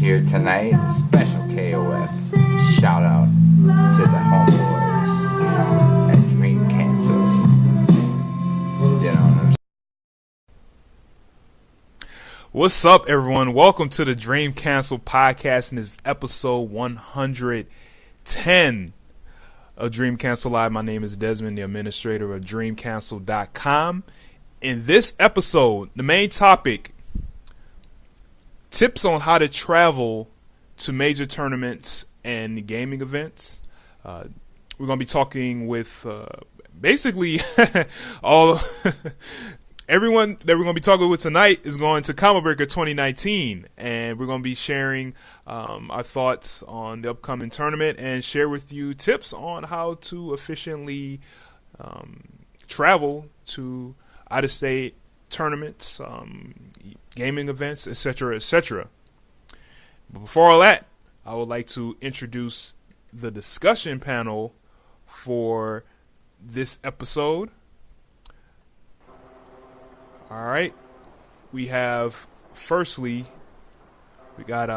here tonight. Special KOF shout out to the homeboys at Dream Cancel. You know. What's up, everyone? Welcome to the Dream Cancel podcast, and this is episode 110 of Dream Cancel Live. My name is Desmond, the administrator of DreamCancel.com. In this episode, the main topic: tips on how to travel to major tournaments and gaming events. We're going to be talking with basically all everyone that we're going to be talking with tonight is going to Combo Breaker 2019, and we're going to be sharing our thoughts on the upcoming tournament and share with you tips on how to efficiently travel to out-of-state tournaments, gaming events, etc., etc. But before all that, I would like to introduce the discussion panel for this episode. All right, we have firstly, we got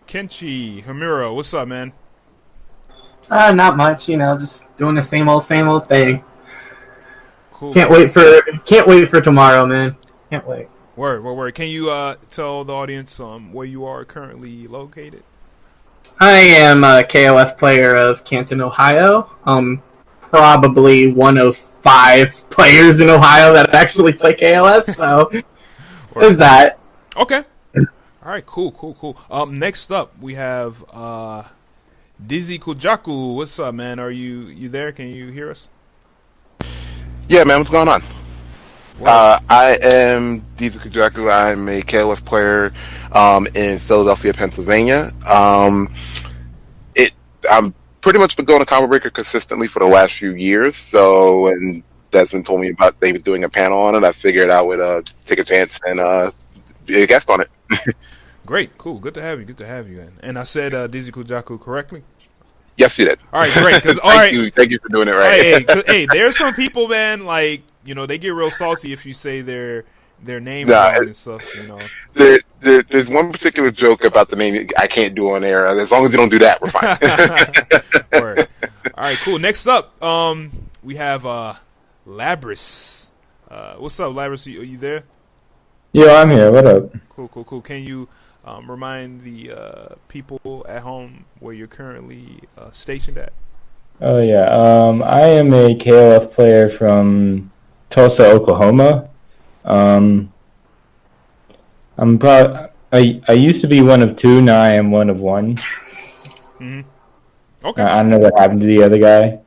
KenshixHimura. What's up, man? Not much, just doing the same old thing. Cool. Can't wait for tomorrow, man. Can't wait. Word. Can you tell the audience where you are currently located? I am a KOF player of Canton, Ohio. Probably one of 5 players in Ohio that actually play KOF, so there's that. Okay. All right, cool. Next up, we have DeezeeKujaku. What's up, man? Are you there? Can you hear us? Yeah, man, what's going on? I am DeezeeKujaku. I'm a KOF player in Philadelphia, Pennsylvania. I'm pretty much been going to Combo Breaker consistently for the last few years. So, and Desmond told me about they were doing a panel on it. I figured I would take a chance and be a guest on it. Great, cool, good to have you. And I said DeezeeKujaku correctly? Yes, you did. All right, great. Thank you for doing it right. Hey, there are some people, man, like, they get real salty if you say their name wrong and stuff, There's one particular joke about the name I can't do on air. As long as you don't do that, we're fine. Word. All right, cool. Next up, we have Labyrz. What's up, Labyrz? Are you there? Yeah, I'm here. What up? Cool. Can you remind the people at home where you're currently stationed at? Oh yeah, I am a KOF player from Tulsa, Oklahoma. I used to be one of 2. Now I am one of 1. Mm-hmm. Okay. I don't know what happened to the other guy.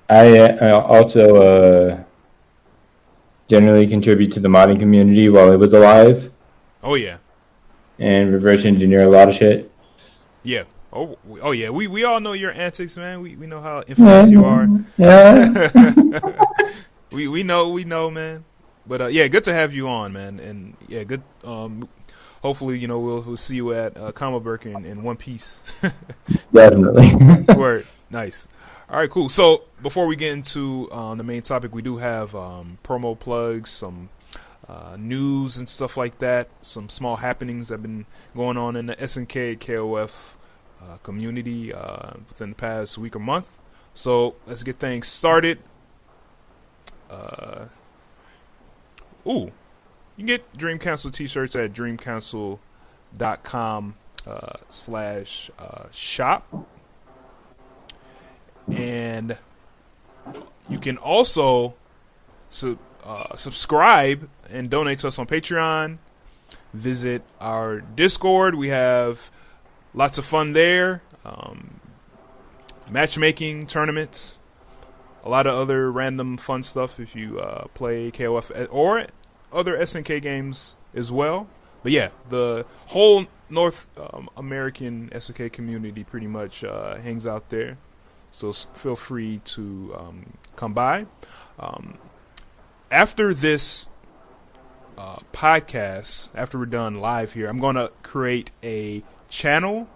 I also generally contribute to the modding community while I was alive. Oh yeah. And reverse engineer a lot of shit. Yeah. Oh yeah. We all know your antics, man. We know how infamous you are. Yeah. we know, man. But yeah, good to have you on, man. And yeah, good. Hopefully, we'll see you at Combo Breaker in one piece. Definitely. Word. Nice. All right, cool. So before we get into the main topic, we do have promo plugs, some news and stuff like that, some small happenings that have been going on in the SNK KOF community within the past week or month. So let's get things started. You can get Dream Cancel t-shirts at dreamcancel.com/shop. And you can also subscribe and donate to us on Patreon. Visit our Discord. We have lots of fun there. Matchmaking, tournaments, a lot of other random fun stuff if you play KOF or other SNK games as well. But yeah, the whole North American SNK community pretty much hangs out there. So feel free to come by. After this podcast, after we're done live here, I'm going to create a channel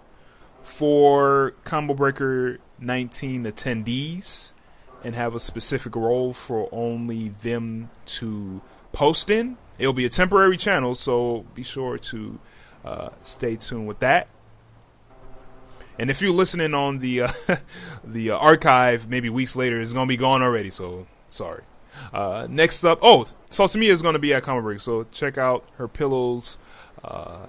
for Combo Breaker 19 attendees, and have a specific role for only them to post in. It'll be a temporary channel, so be sure to stay tuned with that. And if you're listening on the the archive, maybe weeks later, it's gonna be gone already. So sorry. Next up, Saltamiya is gonna be at Comic Break, so check out her pillows,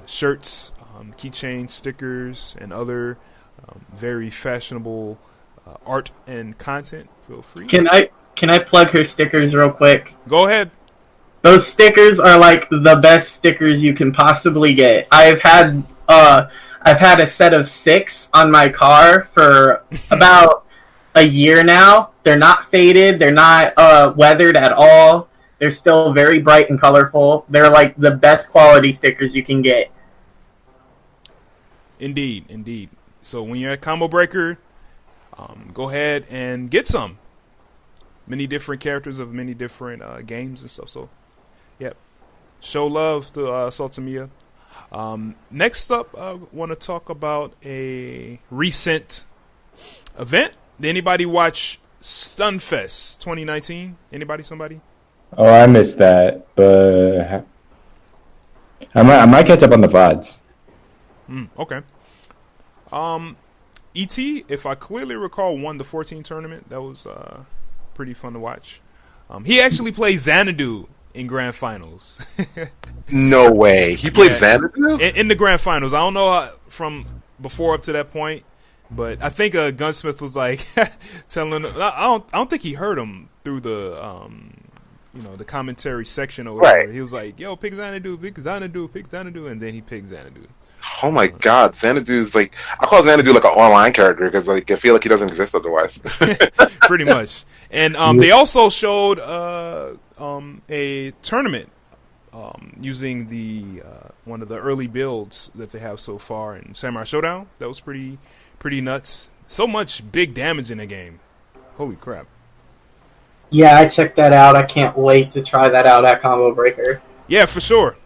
shirts, keychain, stickers, and other very fashionable art and content. Feel free. Can I plug her stickers real quick? Go ahead. Those stickers are like the best stickers you can possibly get. I've had a set of 6 on my car for about a year now. They're not faded. They're not weathered at all. They're still very bright and colorful. They're like the best quality stickers you can get. Indeed. So when you're at Combo Breaker, go ahead and get some. Many different characters of many different games and stuff. So, yep. Show love to Saltamiya. Next up, I want to talk about a recent event. Did anybody watch Stunfest 2019? Anybody? Somebody? Oh, I missed that, but I might catch up on the VODs. Okay. E.T., if I clearly recall, won the 14 tournament. That was pretty fun to watch. He actually played Xanadu in grand finals. No way. He played Xanadu? In the grand finals. I don't know from before up to that point, but I think Gunsmith was like telling him, I don't think he heard him through the the commentary section or whatever. Right. He was like, yo, pick Xanadu, and then he picked Xanadu. Oh my God, Xanadu's like, I call Xanadu like an online character because like I feel like he doesn't exist otherwise. Pretty much. And they also showed a tournament using the one of the early builds that they have so far in Samurai Showdown. That was pretty nuts. So much big damage in the game. Holy crap. Yeah, I checked that out. I can't wait to try that out at Combo Breaker. Yeah, for sure.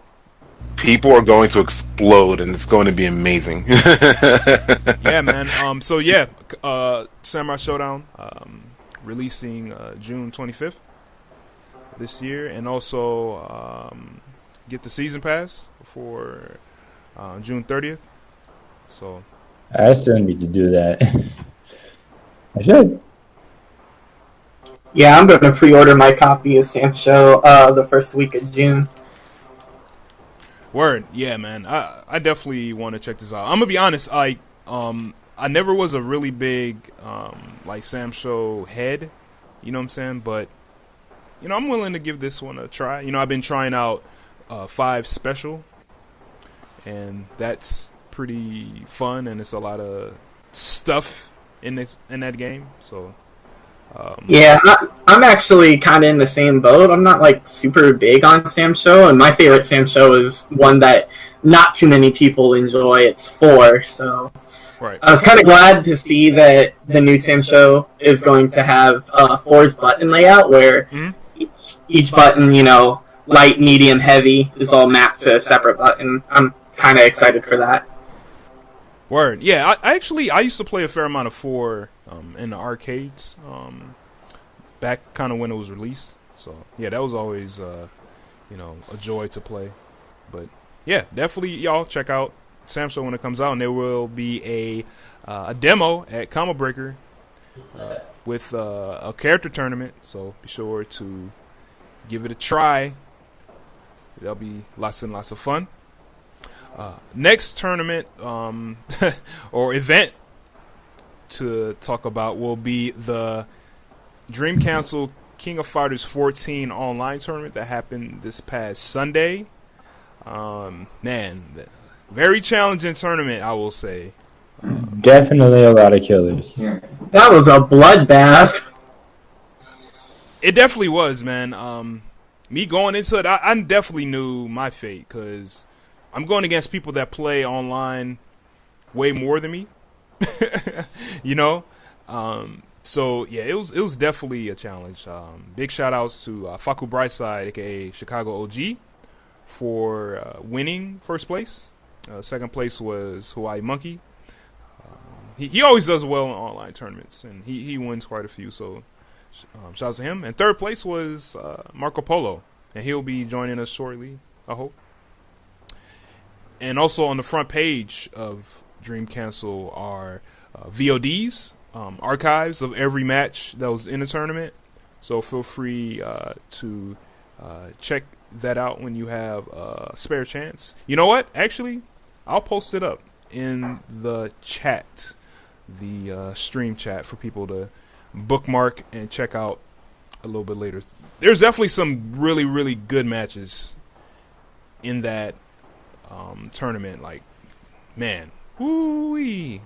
People are going to explode, and it's going to be amazing. Yeah, man. Samurai Showdown releasing June 25th this year, and also get the season pass for June 30th. So I still need to do that. I should. Yeah, I'm going to pre-order my copy of Sancho the first week of June. Word, yeah, man. I definitely want to check this out. I'm gonna be honest. I never was a really big like Sam Show head. You know what I'm saying? But I'm willing to give this one a try. I've been trying out 5 Special, and that's pretty fun, and it's a lot of stuff in that game. So. Yeah, I'm actually kind of in the same boat. I'm not like super big on Sam Show, and my favorite Sam Show is one that not too many people enjoy. It's 4, so right. I was kind of glad to see that the new Sam Show is going to have 4's button layout, where each button, light, medium, heavy, is all mapped to a separate button. I'm kind of excited for that. Word, yeah. I used to play a fair amount of 4 in the arcades back kind of when it was released. So yeah, that was always a joy to play. But yeah, definitely y'all check out Sam Show when it comes out, and there will be a demo at Combo Breaker with a character tournament. So be sure to give it a try. That'll be lots and lots of fun. Next tournament or event to talk about will be the Dream Council King of Fighters 14 online tournament that happened this past Sunday. Man, very challenging tournament, I will say. Definitely a lot of killers. That was a bloodbath. It definitely was, man. Me going into it, I definitely knew my fate, because I'm going against people that play online way more than me. So yeah, it was definitely a challenge. Big shout outs to Faku Brightside, aka Chicago OG, for winning first place. Second place was Hawaii Monkey. He always does well in online tournaments, and he wins quite a few. So Shout out to him. And third place was MarcoPolo, and he'll be joining us shortly, I hope. And also on the front page of Dream Cancel are VODs, archives of every match that was in the tournament. So feel free to check that out when you have a spare chance. You know what? Actually, I'll post it up in the chat, the stream chat, for people to bookmark and check out a little bit later. There's definitely some really, really good matches in that tournament. Like, man, woo-wee,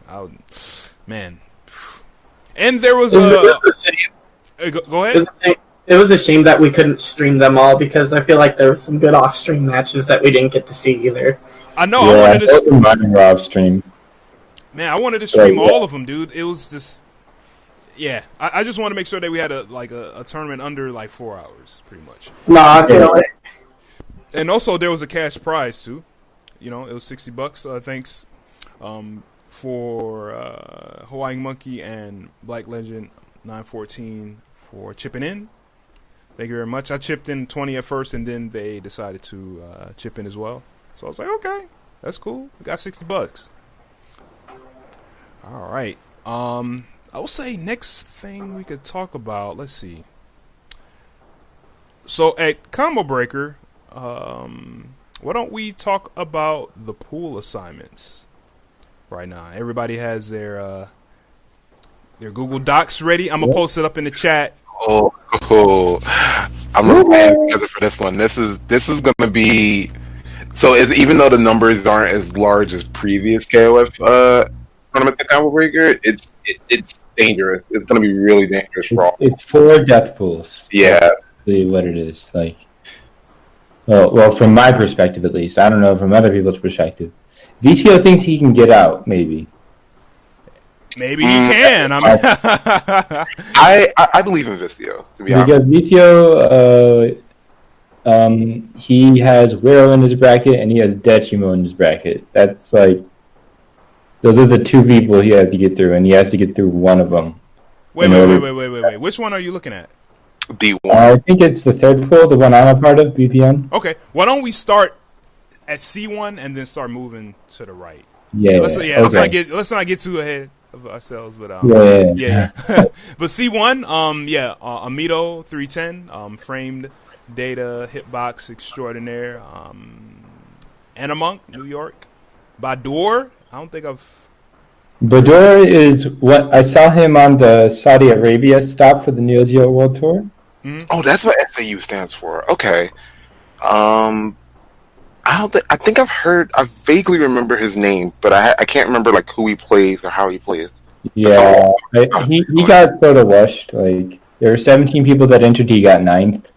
man. And there was go ahead. It was a shame that we couldn't stream them all, because I feel like there was some good off-stream matches that we didn't get to see either. I know. Yeah, I wanted to running off stream. Man, I wanted to stream all of them, dude. It was just, yeah. I just want to make sure that we had a tournament under like 4 hours, pretty much. Nah, I feel it. And also there was a cash prize too. You know, it was $60. Thanks for Hawaiian Monkey and Black Legend 914 for chipping in. Thank you very much. I chipped in 20 at first, and then they decided to chip in as well. So I was like, okay, that's cool. We got $60. All right. I will say next thing we could talk about. Let's see. So at Combo Breaker, why don't we talk about the pool assignments right now? Everybody has their Google Docs ready. I'm gonna post it up in the chat. Oh, I'm really together for this one. This is gonna be. So even though the numbers aren't as large as previous KOF tournament at Combo Breaker, it's dangerous. It's going to be really dangerous for all. It's 4 death pools. Yeah, What it is like. Well, from my perspective at least. I don't know from other people's perspective. VTO thinks he can get out. Maybe he can. I believe in Vistio, to be honest. Because VTO. He has Wero in his bracket, and he has Dechimo in his bracket. That's like, those are the 2 people he has to get through, and he has to get through one of them. Wait. Which one are you looking at? D1. I think it's the third pool, the one I'm a part of, BPN. Okay, why don't we start at C1 and then start moving to the right? Yeah. Let's not get too ahead of ourselves, but yeah. But C1, Amito 310, framed data hitbox extraordinaire, Anamonk, New York, Badur. I don't think I've. Badur is what I saw him on the Saudi Arabia stop for the Neo Geo World Tour. Mm-hmm. Oh, that's what SAU stands for. Okay. I think I vaguely remember his name, but I can't remember like who he plays or how he plays. Yeah, he got sort of washed. Like, there were 17 people that entered, he got 9th.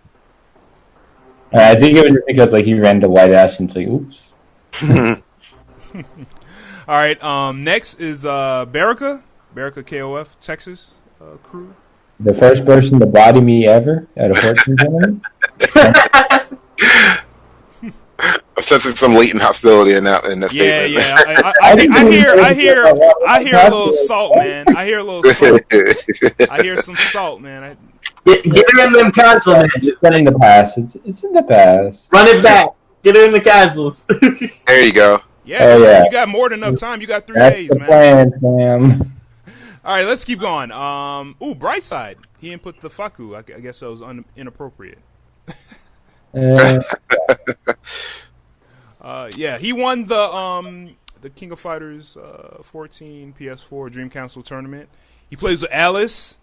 I think it was because like he ran to White Ash and it's like, oops. All right. Next is Baraka KOF Texas crew. The first person to body me ever at a 14 tournament. I'm sensing some latent hostility in that statement. Yeah. I hear a little salt, man. I hear some salt, man. Get her in them casual matches. It's in the past. It's in the past. Run it back. Get her in the casuals. There you go. Yeah, you got more than enough time. You got 3 That's days, the man. plan, fam. All right, let's keep going. Brightside. He didn't put the Faku. I guess that was inappropriate. He won the King of Fighters 14 PS4 Dream Council tournament. He plays with Alice.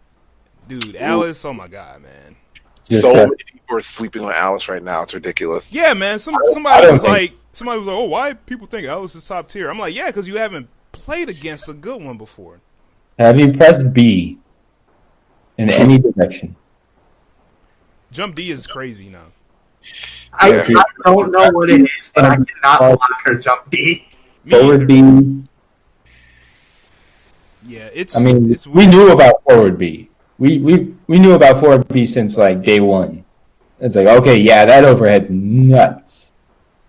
Dude, Alice, oh my god, man. So many people are sleeping on Alice right now. It's ridiculous. Yeah, man. Somebody was like, oh, why people think Alice is top tier? I'm like, yeah, because you haven't played against a good one before. Have you pressed B in any direction? Jump D is crazy now. I don't know what it is, but I cannot block her jump D. Forward B. Yeah, we knew about forward B. We knew about forward B since like day one. It's like, okay, yeah, that overhead's nuts.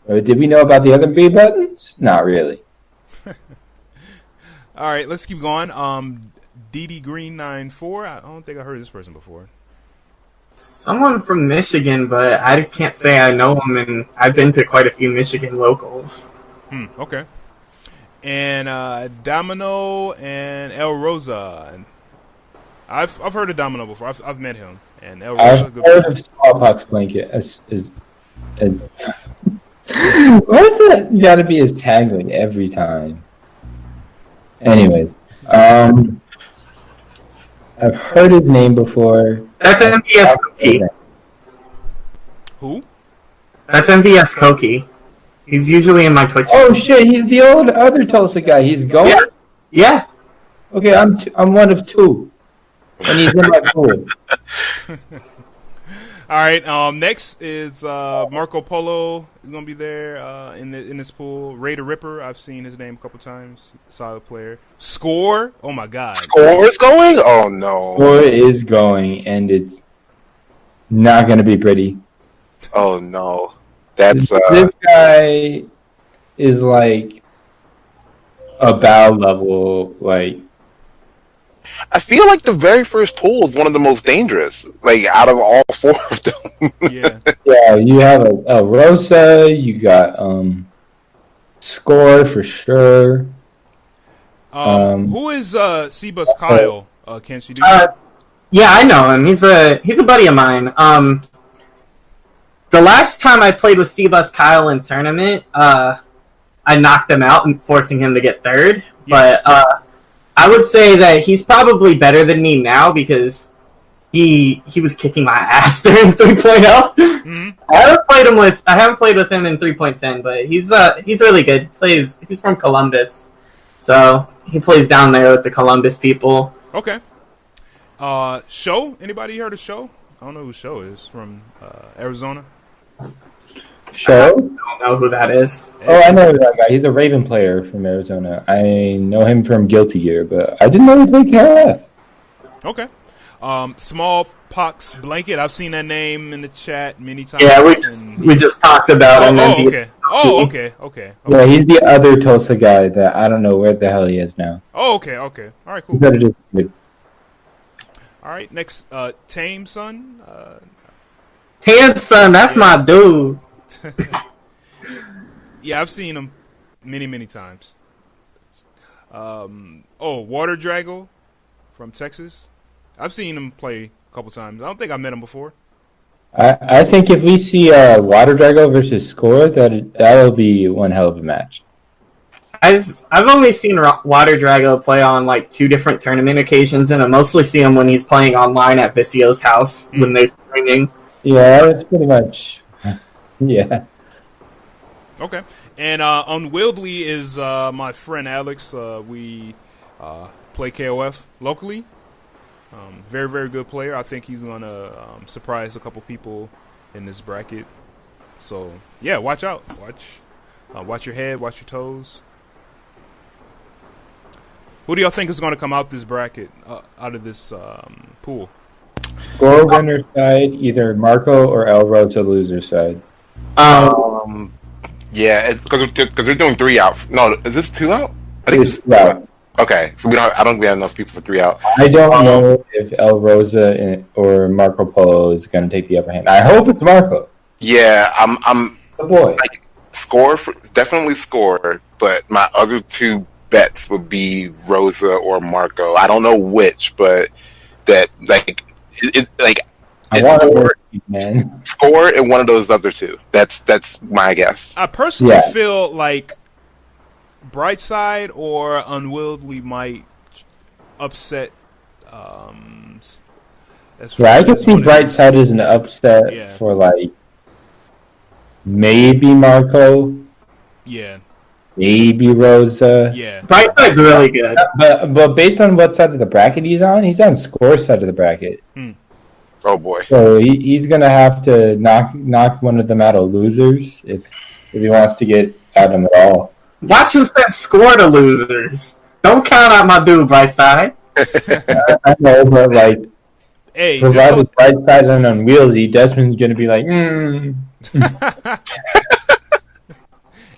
But did we know about the other B buttons? Not really. All right, let's keep going. DD Green 94. I don't think I heard this person before. Someone from Michigan, but I can't say I know him, and I've been to quite a few Michigan locals. Okay. And Domino and El Rosa. I've heard of Domino before. I've met him. And El Rosa. I've heard of Smallpox Blanket as what's that? You gotta be his tagline every time. Anyways, I've heard his name before. That's MVS Koki. Who? That's MVS Koki. He's usually in my Twitch. Oh shit, he's the other Tulsa guy. He's going? Yeah. Okay, I'm one of two. And he's in my pool. All right. Next is Marco Polo. He's gonna be there in this pool. Ray the Ripper. I've seen his name a couple times. Solid player. Score. Oh my God. Score is going? Oh no. Score is going, and it's not gonna be pretty. Oh no. That's this guy is like a bow level, like. I feel like the very first pool is one of the most dangerous, like out of all four of them. Yeah, you have a Rosa, you got Score for sure. Who is Cbus Kyle? Kenshi, do yeah, I know him. He's a buddy of mine. The last time I played with Cbus Kyle in tournament, I knocked him out and forcing him to get third. Yes. But I would say that he's probably better than me now because he was kicking my ass during 3.0. Mm-hmm. I haven't played with him in 3.10, but he's really good. He's from Columbus, so he plays down there with the Columbus people. Okay. Show? Anybody heard of Show? I don't know who Show is from Arizona. Show? I don't know who that is. Oh, I know that guy. He's a Raven player from Arizona. I know him from Guilty Gear, but I didn't know he played KF. Okay. Smallpox Blanket. I've seen that name in the chat many times. Yeah, we just talked about him. Okay. Yeah, he's the other Tulsa guy that I don't know where the hell he is now. Oh, okay. All right, cool. All right, next, Tame Son. Tame Son, that's my dude. Yeah, I've seen him many times. Water Drago from Texas. I've seen him play a couple times. I don't think I met him before. I think if we see Water Drago versus Score, that'll be one hell of a match. I've only seen Water Drago play on like 2 different tournament occasions, and I mostly see him when he's playing online at Vicio's house when they're streaming. Yeah, that's pretty much. Yeah. Okay. And Unwieldly is my friend Alex. We play KOF locally. Very, very good player. I think he's going to surprise a couple people in this bracket. So, yeah, watch out. Watch your head, watch your toes. Who do y'all think is going to come out this bracket, out of this pool? Score winner side, either Marco or El Rosa loser side. Yeah, because they're doing 3 out. No, is this 2 out? I think it's 2 out. Okay, so I don't think we have enough people for 3 out. I don't know if El Rosa or Marco Polo is going to take the upper hand. I hope it's Marco. Yeah, I'm the boy. Like, definitely Score, but my other 2 bets would be Rosa or Marco. I don't know which, but that I want to man. Score and one of those other 2. That's my guess. I personally feel like Brightside or Unwieldly might upset. I could see Brightside as an upset for like maybe Marco. Yeah. Maybe Rosa. Yeah. Brightside's really good. But based on what side of the bracket he's on Score side of the bracket. Oh boy. So he's gonna have to knock one of them out of losers if he wants to get at them at all. Watch him set Score to losers. Don't count out my dude, Brightside. I know, but like, hey, provided Brightside and Unwieldy, Desmond's gonna be like,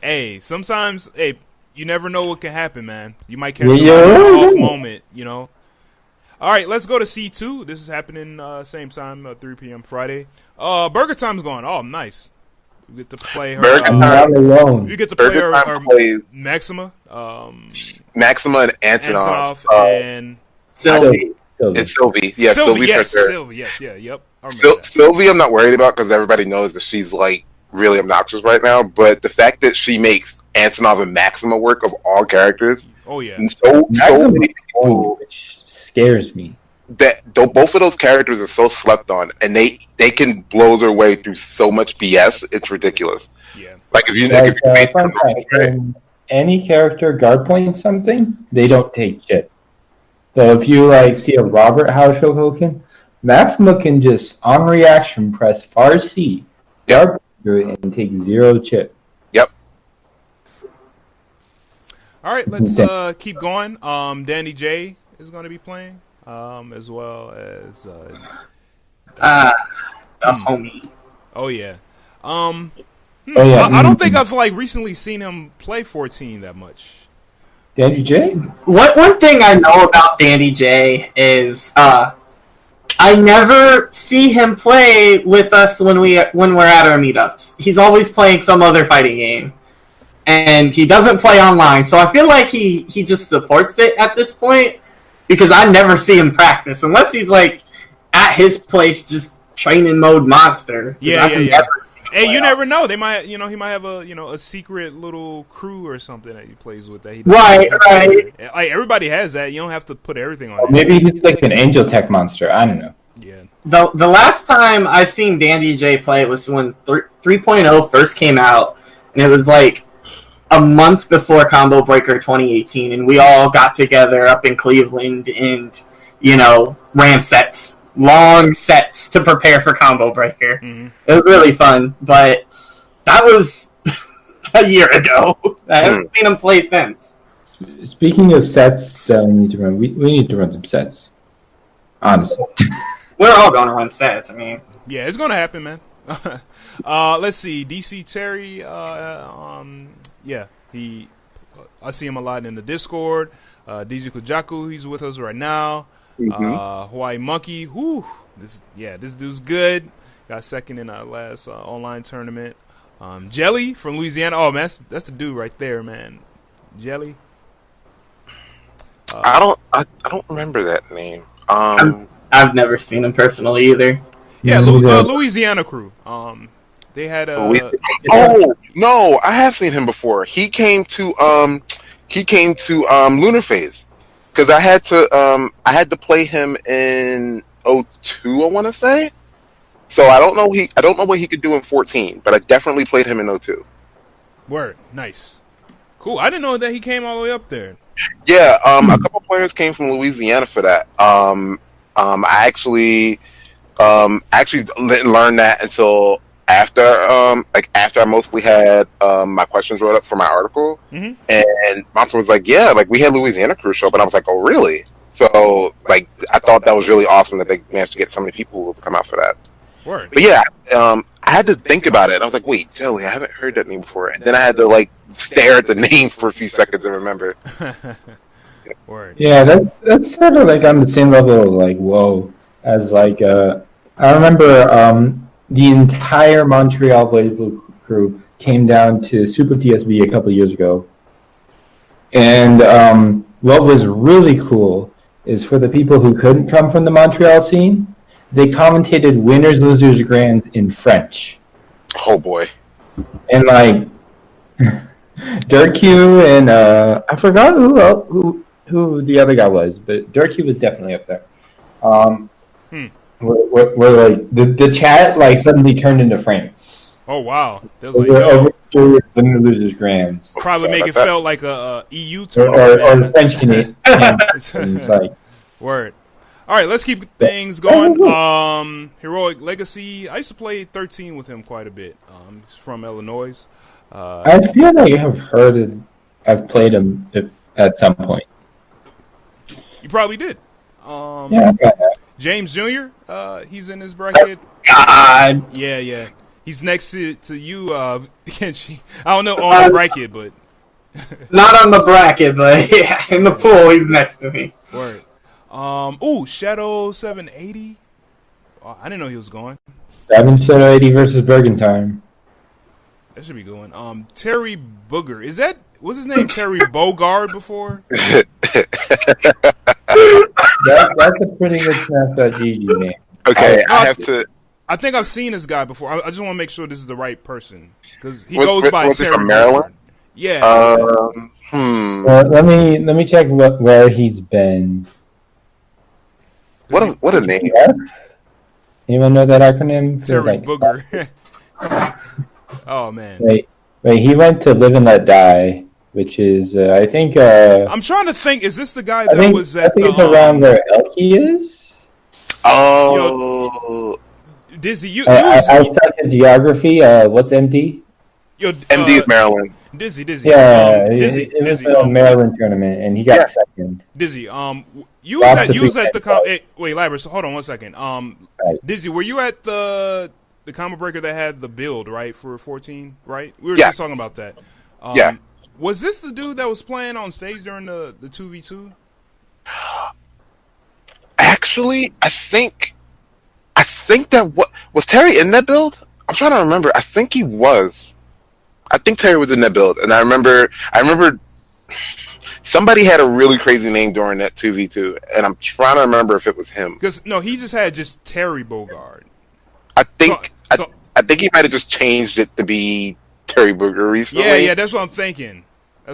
Hey, sometimes, you never know what can happen, man. You might catch an off moment, you know. All right, let's go to C2. This is happening same time, 3 p.m. Friday. Burger Time's going. Oh, nice. We get to play her. Burger I'm Time. not alone. We get to play Burger her, Time plays Maxima. Maxima and Antonov. And Sylvie. It's Sylvie. Yeah, Sylvie. Sylvie's Yes, right there. Sylvie. Yes, yeah, yep. I remember that. Sylvie, I'm not worried about because everybody knows that she's like really obnoxious right now. But the fact that she makes Antonov and Maxima work of all characters, Oh yeah. and so Maxima many people which scares me. that both of those characters are so slept on, and they can blow their way through so much BS. It's ridiculous. Yeah. Like if you Fun fact, when any character guard points something, they don't take shit. So if you like see a Robert Houshokoken, Maxima can just on reaction press far C, guard point through it, and take 0 chip. Yep. All right, let's keep going. Danny J is going to be playing, as well as. The homie. Oh yeah. Oh, yeah. I don't think I've like recently seen him play 14 that much. Dandy J? One thing I know about Dandy J is I never see him play with us when we're at our meetups. He's always playing some other fighting game, and he doesn't play online. So I feel like he just supports it at this point because I never see him practice unless he's like at his place just training mode monster. Yeah. Hey, you never know. They might, he might have a secret little crew or something that he plays with. That he Right. Like everybody has that. You don't have to put everything on. It. Maybe he's like an Angel Tech monster. I don't know. Yeah. The last time I seen Dandy J play was when 3.0 first came out, and it was like a month before Combo Breaker 2018, and we all got together up in Cleveland and ran sets. Long sets to prepare for Combo Breaker. Mm-hmm. It was really fun, but that was a year ago. I haven't seen him play since. Speaking of sets that we need to run, we need to run some sets. Honestly. We're all going to run sets. I mean, Yeah, it's gonna happen, man. Let's see, DC Terry. Yeah, I see him a lot in the Discord. DeezeeKujaku, he's with us right now. Hawaii Monkey, this dude's good. Got second in our last online tournament. Jelly from Louisiana. Oh man, that's the dude right there, man. Jelly. I don't remember that name. I've never seen him personally either. Yeah, Louisiana crew. They had a. Oh no, I have seen him before. He came to Lunar Phase. Because I had to play him in 02, I want to say. So I don't know what he could do in 14, but I definitely played him in 02. Word, nice, cool. I didn't know that he came all the way up there. Yeah, a couple players came from Louisiana for that. I actually didn't learn that until after I mostly had my questions wrote up for my article, and Monster was like, "Yeah, like we had Louisiana crew show up," and I was like, "Oh, really?" So like I thought that was really awesome that they managed to get so many people to come out for that. Word. But yeah, I had to think about it. And I was like, "Wait, Jelly, I haven't heard that name before," and then I had to like stare at the name for a few seconds and remember. Word. Yeah, that's sort of like on the same level of like whoa as like I remember the entire Montreal Blaze Blue crew came down to Super TSB a couple years ago. And what was really cool is for the people who couldn't come from the Montreal scene, they commentated winners, losers, grands in French. Oh boy. And like Dirk-Q and I forgot who the other guy was, but Dirk-Q was definitely up there. Where like the chat like suddenly turned into France. Oh wow, that was like Over the losers grands. probably make it felt like a EU tournament. Or French Canadian. It's like word. All right, let's keep things going. Heroic Legacy. I used to play 13 with him quite a bit. He's from Illinois. I feel like I've played him at some point. You probably did. Yeah, James Jr. He's in his bracket. God. Yeah. He's next to you, Kenshi. I don't know on the bracket, but Not on the bracket, but yeah, in the pool, he's next to me. word. Shadow 780. Oh, I didn't know he was going. 780 versus Bergentime. That should be going. Terry Booger. What's his name? Terry Bogard before? That's a pretty good Snap.gg name. Okay, I have to. I think I've seen this guy before. I just want to make sure this is the right person because he Was- goes by was he Terry from Maryland? Bogard. Yeah. Well, let me check where he's been. What a name. Anyone know that acronym? Terry Booger. Oh man. Wait. He went to Live and Let Die, which is I think. I'm trying to think. Is this the guy that was at I think the? it's around where Elkie is. Oh. Dizzy, Outside the geography, what's MD? MD is Maryland. Dizzy. Yeah, Dizzy. it was a Maryland tournament, and he got second. Dizzy, you was at the wait, Labyrz, hold on one second. Right. Dizzy, were you at the combo breaker that had the build right for 14? Right, we were just talking about that. Yeah. Was this the dude that was playing on stage during the 2v2? Actually, I think that was Terry in that build? I'm trying to remember. I think he was. I think Terry was in that build, and I remember somebody had a really crazy name during that 2v2, and I'm trying to remember if it was him. Because no, he just had Terry Bogard. I think he might have just changed it to be Terry Booger recently. Yeah, that's what I'm thinking.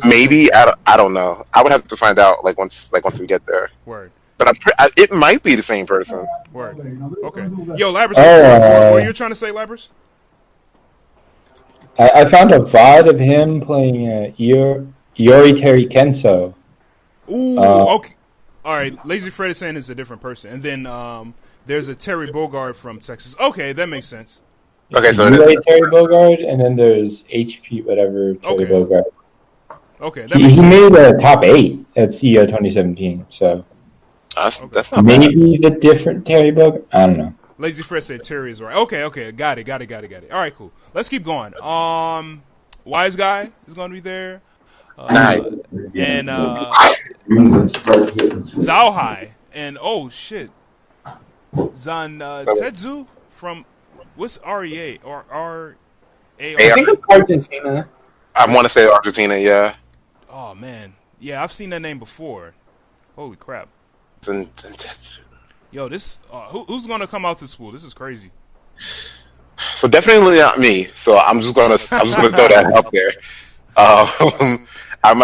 Maybe I don't know. I would have to find out once we get there. Word. But it might be the same person. Word. Okay. Yo, Labyrz, what were you trying to say, Labyrz? I found a VOD of him playing Iori Terry Kenso. Ooh, okay. All right, Lazy Fred is saying it's a different person. And then there's a Terry Bogard from Texas. Okay, that makes sense. Okay, so Terry Bogard, and then there's HP whatever Terry Bogard. Okay, he made a top 8 at CEO 2017, so that's not maybe the different Terry Bogard. I don't know. Lazy Fred said Terry is right. Okay, got it. All right, cool. Let's keep going. Wise Guy is going to be there. Nice. And Zhaohai. And oh shit, Zan Tetsu from what's REA or RAR? I think it's Argentina. I want to say Argentina. Yeah. Oh man, yeah, I've seen that name before. Holy crap. Yo, this who's gonna come out to school? This is crazy. So definitely not me. So I'm just gonna throw that out there. I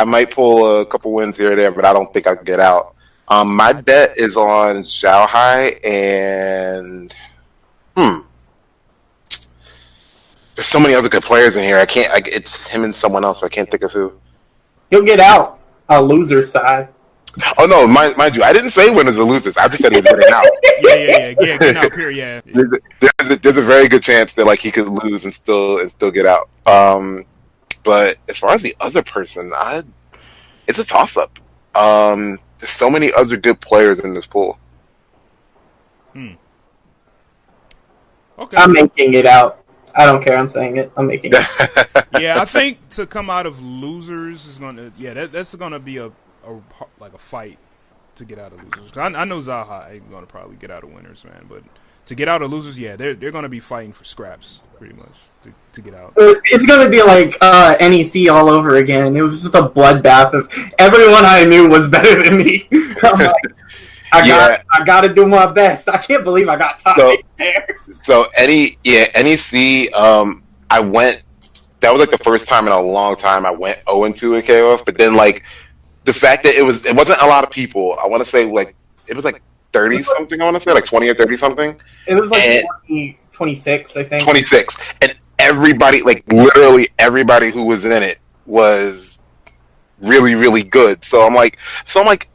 might pull a couple wins here or there, but I don't think I can get out. My bet is on Zhaohai and there's so many other good players in here. It's him and someone else. I can't think of who. He'll get out. A loser side. Oh no, mind you, I didn't say winners or losers. I just said he was getting out. Yeah, getting out here, yeah. There's a very good chance that he could lose and still get out. But as far as the other person, it's a toss up. There's so many other good players in this pool. Okay. I'm making it out. I don't care. I'm saying it. I'm making it. Yeah, I think to come out of losers is gonna. Yeah, that's gonna be a fight to get out of losers. I know Zaha ain't gonna probably get out of winners, man. But to get out of losers, yeah, they're gonna be fighting for scraps pretty much to get out. It's gonna be like NEC all over again. It was just a bloodbath of everyone I knew was better than me. I'm like, I got to do my best. I can't believe I got tied there. So NEC, I went. That was the first time in a long time I went 0-2 in KOF. But then the fact that it wasn't a lot of people. I want to say it was 30 something. I want to say 20 or 30 something. It was 26, I think. 26, and everybody, literally everybody who was in it was really, really good. So I'm like,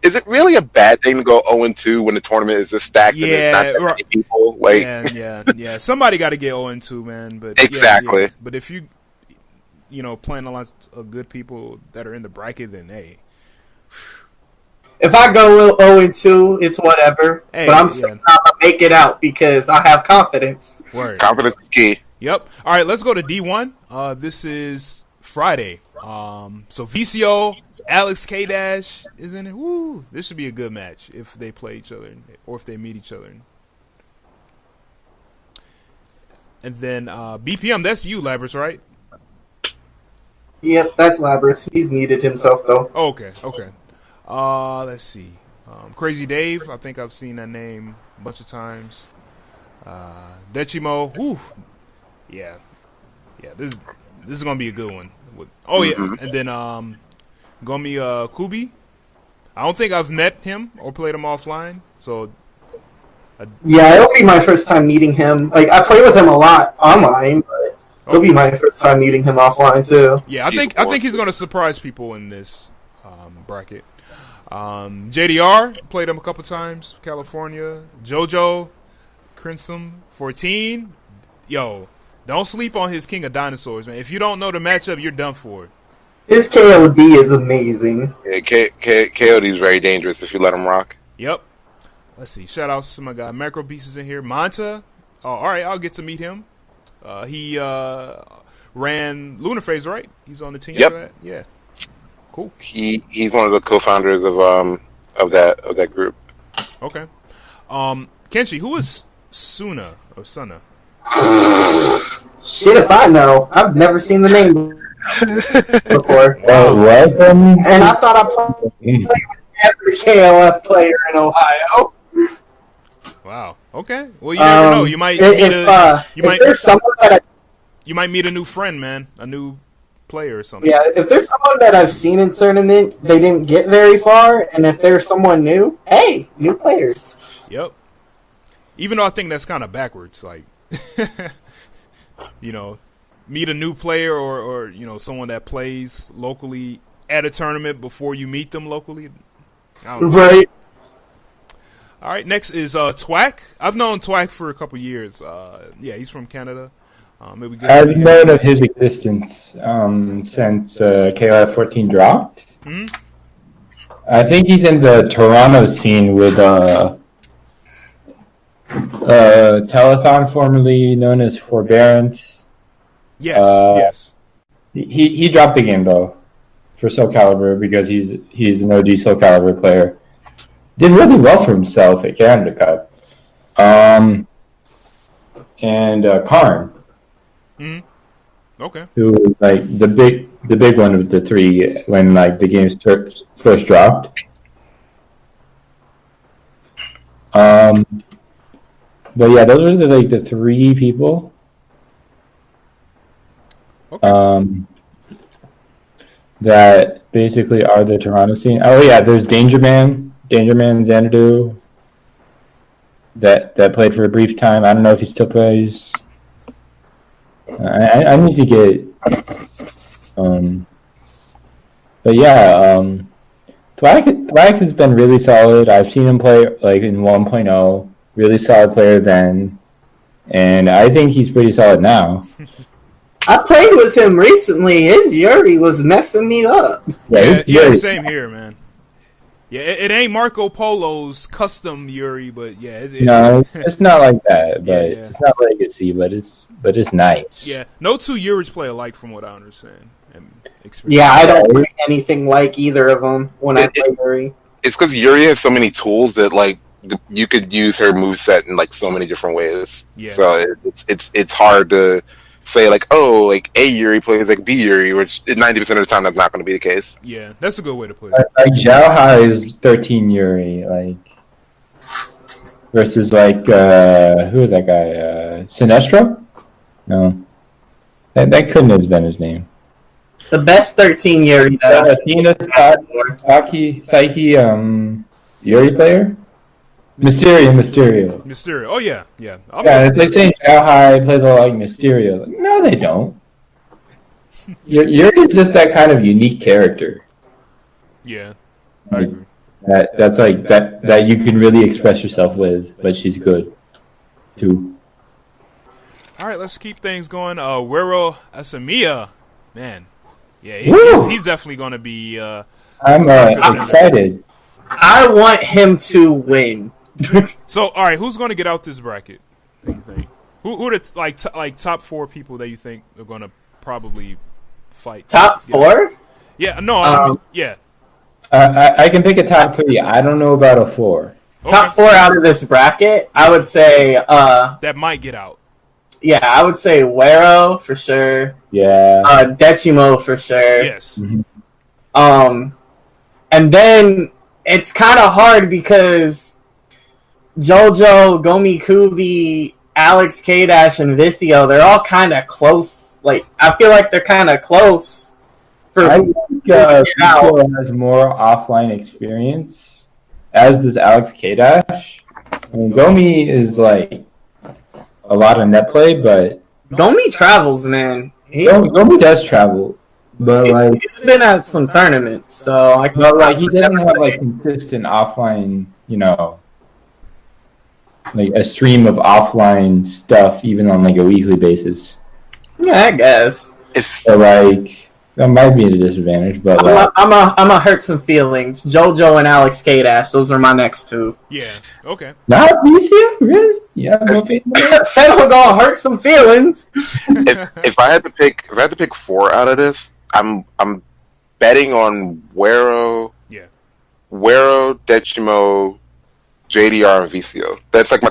is it really a bad thing to go 0-2 when the tournament is this stacked and there's not that many people? Yeah. Somebody got to get 0-2, man. But exactly. Yeah. But if you playing a lot of good people that are in the bracket, then hey. If I go 0-2, it's whatever. Hey, but I'm saying I'm gonna make it out because I have confidence. Word. Confidence is key. Yep. All right, let's go to D1. This is Friday. So VCO Alex K Dash is in it. Woo! This should be a good match if they play each other or if they meet each other. And then BPM, that's you, Labyrz, right? Yep, that's Labyrz. He's muted himself though. Oh, okay. Let's see. Crazy Dave, I think I've seen that name a bunch of times. Dechimo, whoo, yeah. This is gonna be a good one. And then Gomi Kubi. I don't think I've met him or played him offline, so. Yeah, it'll be my first time meeting him. Like, I play with him a lot online, but it'll be my first time meeting him offline too. Yeah, I think he's gonna surprise people in this bracket. JDR played him a couple times. California. JoJo Crimson 14. Yo, don't sleep on his King of Dinosaurs, man. If you don't know the matchup, you're done for. His KOD is amazing. Yeah, KOD is very dangerous if you let him rock. Yep. Let's see. Shout outs to my guy Macro Beast is in here. Manta. Oh, all right. I'll get to meet him. He ran Lunar Phase, right? He's on the team for that. Yeah. Cool. He's one of the co-founders of that group. Okay. Kenshi, who is Suna or Suna? Shit if I know. I've never seen the name before. Welcome. And I thought I played with every KOF player in Ohio. Wow. Okay. Well, you never know. You might meet a new friend, man. A new player or something. Yeah, if there's someone that I've seen in tournament, they didn't get very far, and if there's someone new, hey, new players. Yep. Even though I think that's kind of backwards, like, meet a new player or someone that plays locally at a tournament before you meet them locally. I don't know. Right. All right, next is Twack. I've known Twack for a couple years. He's from Canada. I've known of his existence since KOF 14 dropped. Mm-hmm. I think he's in the Toronto scene with Telethon, formerly known as Forbearance. Yes. He dropped the game though for Soul Calibur because he's an OG Soul Calibur player. Did really well for himself at Canada Cup. And Karn. Mm-hmm. Okay. Who was like the big one of the three when like the games first dropped. But yeah, those are the three people. Okay. That basically are the Toronto scene. Oh yeah, there's Danger Man Xanadu. That played for a brief time. I don't know if he still plays. I need to get. But yeah, Thwack has been really solid. I've seen him play like in 1.0. Really solid player then, and I think he's pretty solid now. I played with him recently. His Yuri was messing me up. Yeah, same here, man. Yeah, it ain't Marco Polo's custom Yuri, but yeah. It's not like that. But it's not legacy, but it's nice. Yeah, no two Yuris play alike, from what I understand. Yeah, I don't play anything like either of them when I play Yuri. It's because Yuri has so many tools that like you could use her moveset in like so many different ways. Yeah. So it's hard to say like, oh, like A Yuri plays like B Yuri, which 90% of the time that's not going to be the case. Yeah, that's a good way to put it. Like Zhao is 13 Yuri, like versus like who is that guy? Sinestro? No, that couldn't have been his name. The best 13 Yuri that Athena Psyche Yuri player. Mysterio. Oh yeah. It's like saying Zhao plays a lot like Mysterio. Like, no, they don't. Yuri's just that kind of unique character. Yeah, I agree. That's like that you can really express yourself with, but she's good too. All right, let's keep things going. Wero Asamiya, man, yeah, he's definitely going to be. I'm excited. I want him to win. So, all right, who's going to get out this bracket? What do you think? Who are the like top four people that you think are going to probably fight? Top four? Yeah, no, yeah. I can pick a top 3. I don't know about a 4. Okay. Top 4 out of this bracket, I would say, That might get out. yeah, I would say Wero for sure. Yeah. Dechimo for sure. Yes. And then it's kind of hard because Jojo, Gomi Kubi, Alex K-Dash, and Visio, they're all kind of close. Like, I feel like they're kind of close. I think Visio has more offline experience, as does Alex K-Dash. I mean, Gomi is like a lot of net play, but Gomi travels, man. Gomi does travel, but like He's been at some tournaments, so I can. but like he doesn't have like consistent offline, like a stream of offline stuff even on like a weekly basis. Yeah, I guess. So like that might be a disadvantage, but like, I'm a hurt some feelings. Jojo and Alex K-Dash, those are my next two. Yeah. Okay. not Visio, really? Yeah, no faith in that? Said I'm gonna hurt some feelings. If I had to pick 4 out of this, I'm betting on Wero, Yeah. Dechimo, JDR, and VCO. That's like my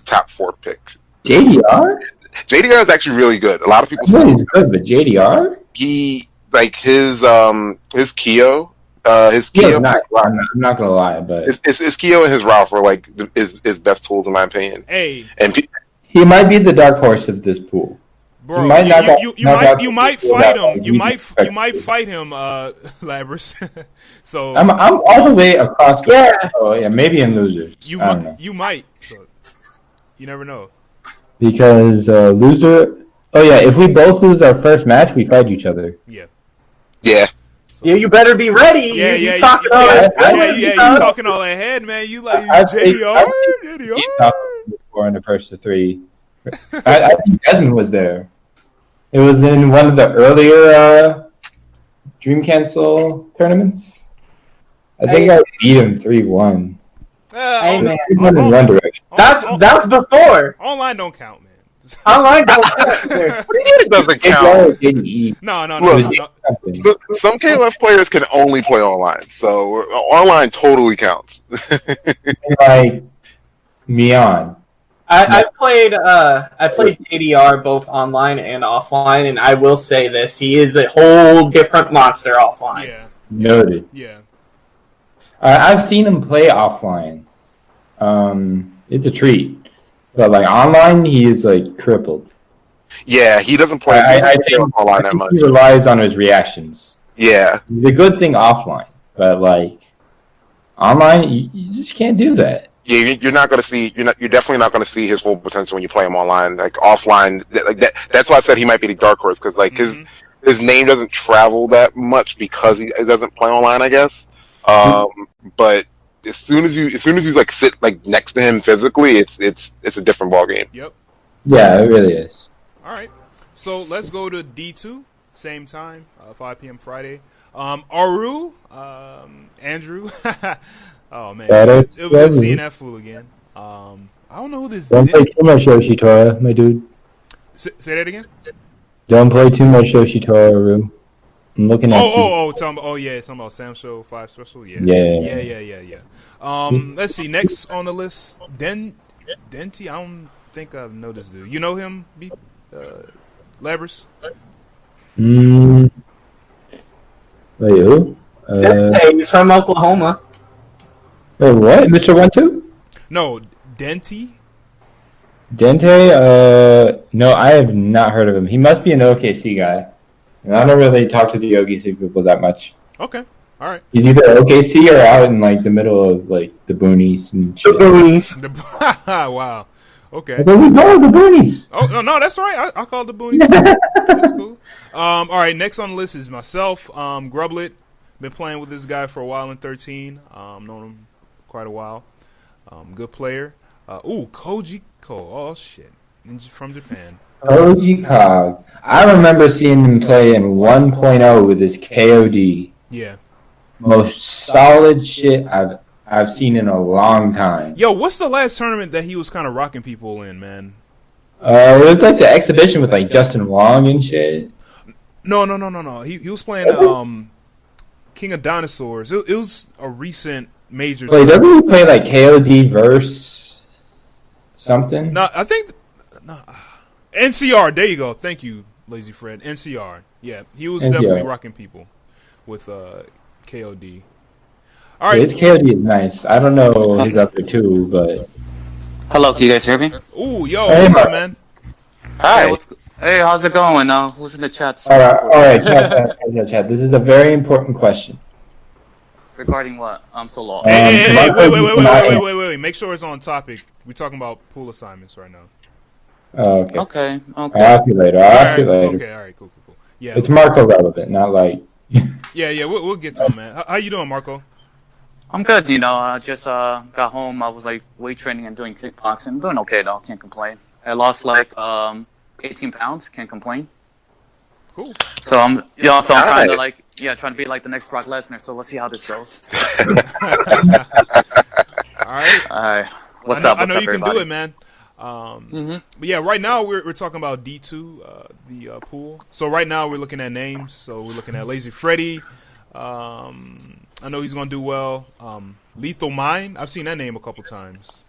top 4 pick. JDR? JDR is actually really good. A lot of people I mean, say it's good, but JDR? he like his Kyo. Yeah, I'm not gonna lie, but his Kyo and his Ralph were like his best tools in my opinion. Hey, And he might be the dark horse of this pool. bro, You might not you might fight him. You might fight him, Labyrz. So I'm all the way across. Yeah. Oh yeah, maybe in losers. I don't know. you might. So, you never know. Because loser. Oh yeah, if we both lose our first match, we fight each other. Yeah. yeah, Yeah, you better be ready. You talking all that. You talking all ahead, man. You like I've JDR? Before in the first to 3. I think Desmond was there. It was in one of the earlier Dream Cancel tournaments. I think I beat him 3-1. Hey, man. 3-1 in one direction. That's before. Online don't count, man. Online don't it doesn't count. No. Some KOF players can only play online, so online totally counts. Like Mion. I played JDR both online and offline, and I will say this: he is a whole different monster offline. Yeah. Noted. Yeah. I've seen him play offline. It's a treat. But like online, he is like crippled. Yeah, he doesn't play. I online that think much. he relies on his reactions. Yeah, The good thing offline, but like online, you just can't do that. yeah. You're not gonna see. You're definitely not gonna see his full potential when you play him online. Like offline, that's why I said he might be the dark horse because like his name doesn't travel that much because he doesn't play online. I guess. But as soon as you like sit like next to him physically, it's a different ballgame. Yep. Yeah, it really is. All right. So let's go to D2. Same time, 5 p.m. Friday. Aru, Andrew. Oh man, it was CNF fool again. I don't know who this. Don't play too much Yoshitora, my dude. Say that again. Don't play too much Yoshitora, Rue. I'm looking at you. Talking about Sam Show 5 Special. Yeah. Let's see. Next on the list, Denti. I don't think I've noticed dude. You know him, Labyrz? Wait, who? He's from Oklahoma. Wait, what? Mr. 1-2? No, Denti. Dente? No, I have not heard of him. He must be an OKC guy. And I don't really talk to the OKC people that much. Okay, all right. He's either OKC or out in like the middle of like the boonies and shit. The boonies. Wow. Okay. That's what we call the boonies. Oh no, that's all right. I call it the boonies. That's cool. All right. Next on the list is myself, Grublet. Been playing with this guy for a while in 13. Known him quite a while. Good player. Koji Ko. Oh shit, Ninja from Japan. Koji Cog. I remember seeing him play in 1.0 with his KOD. Yeah. Most solid shit I've seen in a long time. Yo, what's the last tournament that he was kind of rocking people in, man? It was like the exhibition with like Justin Wong and shit. No. He was playing King of Dinosaurs. It was a recent major. Wait, doesn't he play like KOD verse something? No, I think no. NCR. There you go. Thank you, Lazy Fred. NCR. Yeah, he was definitely rocking people with KOD. All right, Yeah, his KOD is nice. I don't know his other two, but Hello, can you guys hear me? ooh, yo, Hey, what's up, Mark. man? Hi. Hey, how's it going? Who's in the chat? all right, chat. This is a very important question. Regarding what? I'm so lost. Hey, Marco, wait. Make sure it's on topic. We're talking about pool assignments right now. Oh, okay. Okay. I'll ask you later. Okay, all right, cool. Yeah, It's Marco relevant, not like. yeah. We'll get to it, man. How you doing, Marco? I'm good, you know. I just got home. I was like weight training and doing kickboxing. I'm doing okay though. Can't complain. I lost like 18 pounds. Can't complain. Cool. So I'm trying to be like the next Brock Lesnar. So let's see how this goes. All right. All right. What's I up? know you everybody? can do it, man. But yeah, right now we're talking about D2, the pool. So right now we're looking at names. So we're looking at Lazy Freddy. I know he's gonna do well. Lethal Mind. I've seen that name a couple times.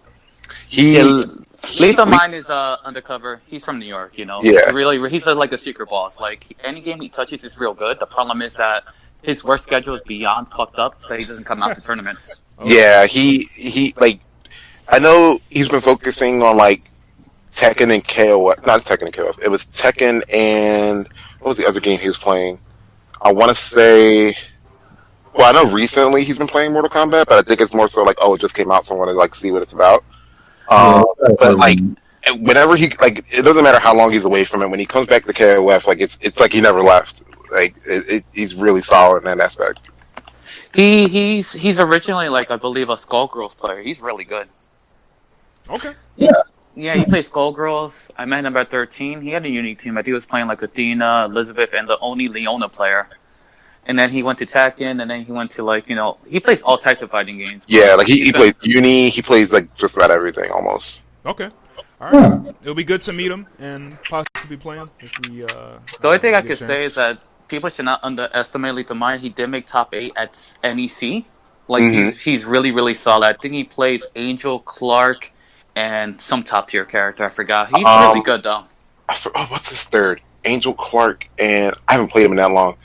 Lethal Mind is undercover. He's from New York, you know. Yeah. He's like a secret boss. Like any game he touches is real good. The problem is that his work schedule is beyond fucked up, so he doesn't come out to tournaments. Yeah, he like. I know he's been focusing on like Tekken and KOF. Not Tekken and KOF. It was Tekken and what was the other game he was playing? I want to say. Well, I know recently he's been playing Mortal Kombat, but I think it's more so like, oh, it just came out, so I want to like see what it's about. But like, whenever he like, it doesn't matter how long he's away from it. When he comes back to KOF, like it's like he never left. Like he's really solid in that aspect. He's originally like I believe a Skullgirls player. He's really good. Okay. Yeah, he plays Skullgirls. I met him at 13. He had a unique team. I think he was playing like Athena, Elizabeth, and the only Leona player. And then he went to Tekken, and then he went to like, you know, he plays all types of fighting games. Yeah, like he plays Uni. He plays like just about everything almost. Okay. All right. It'll be good to meet him and possibly play him if we. The only thing I get could a say chance. is that people should not underestimate Lethal Mind. He did make top 8 at NEC. Like he's really, really solid. I think he plays Angel, Clark, and some top tier character. I forgot. He's really good though. What's his third? Angel, Clark, and I haven't played him in that long.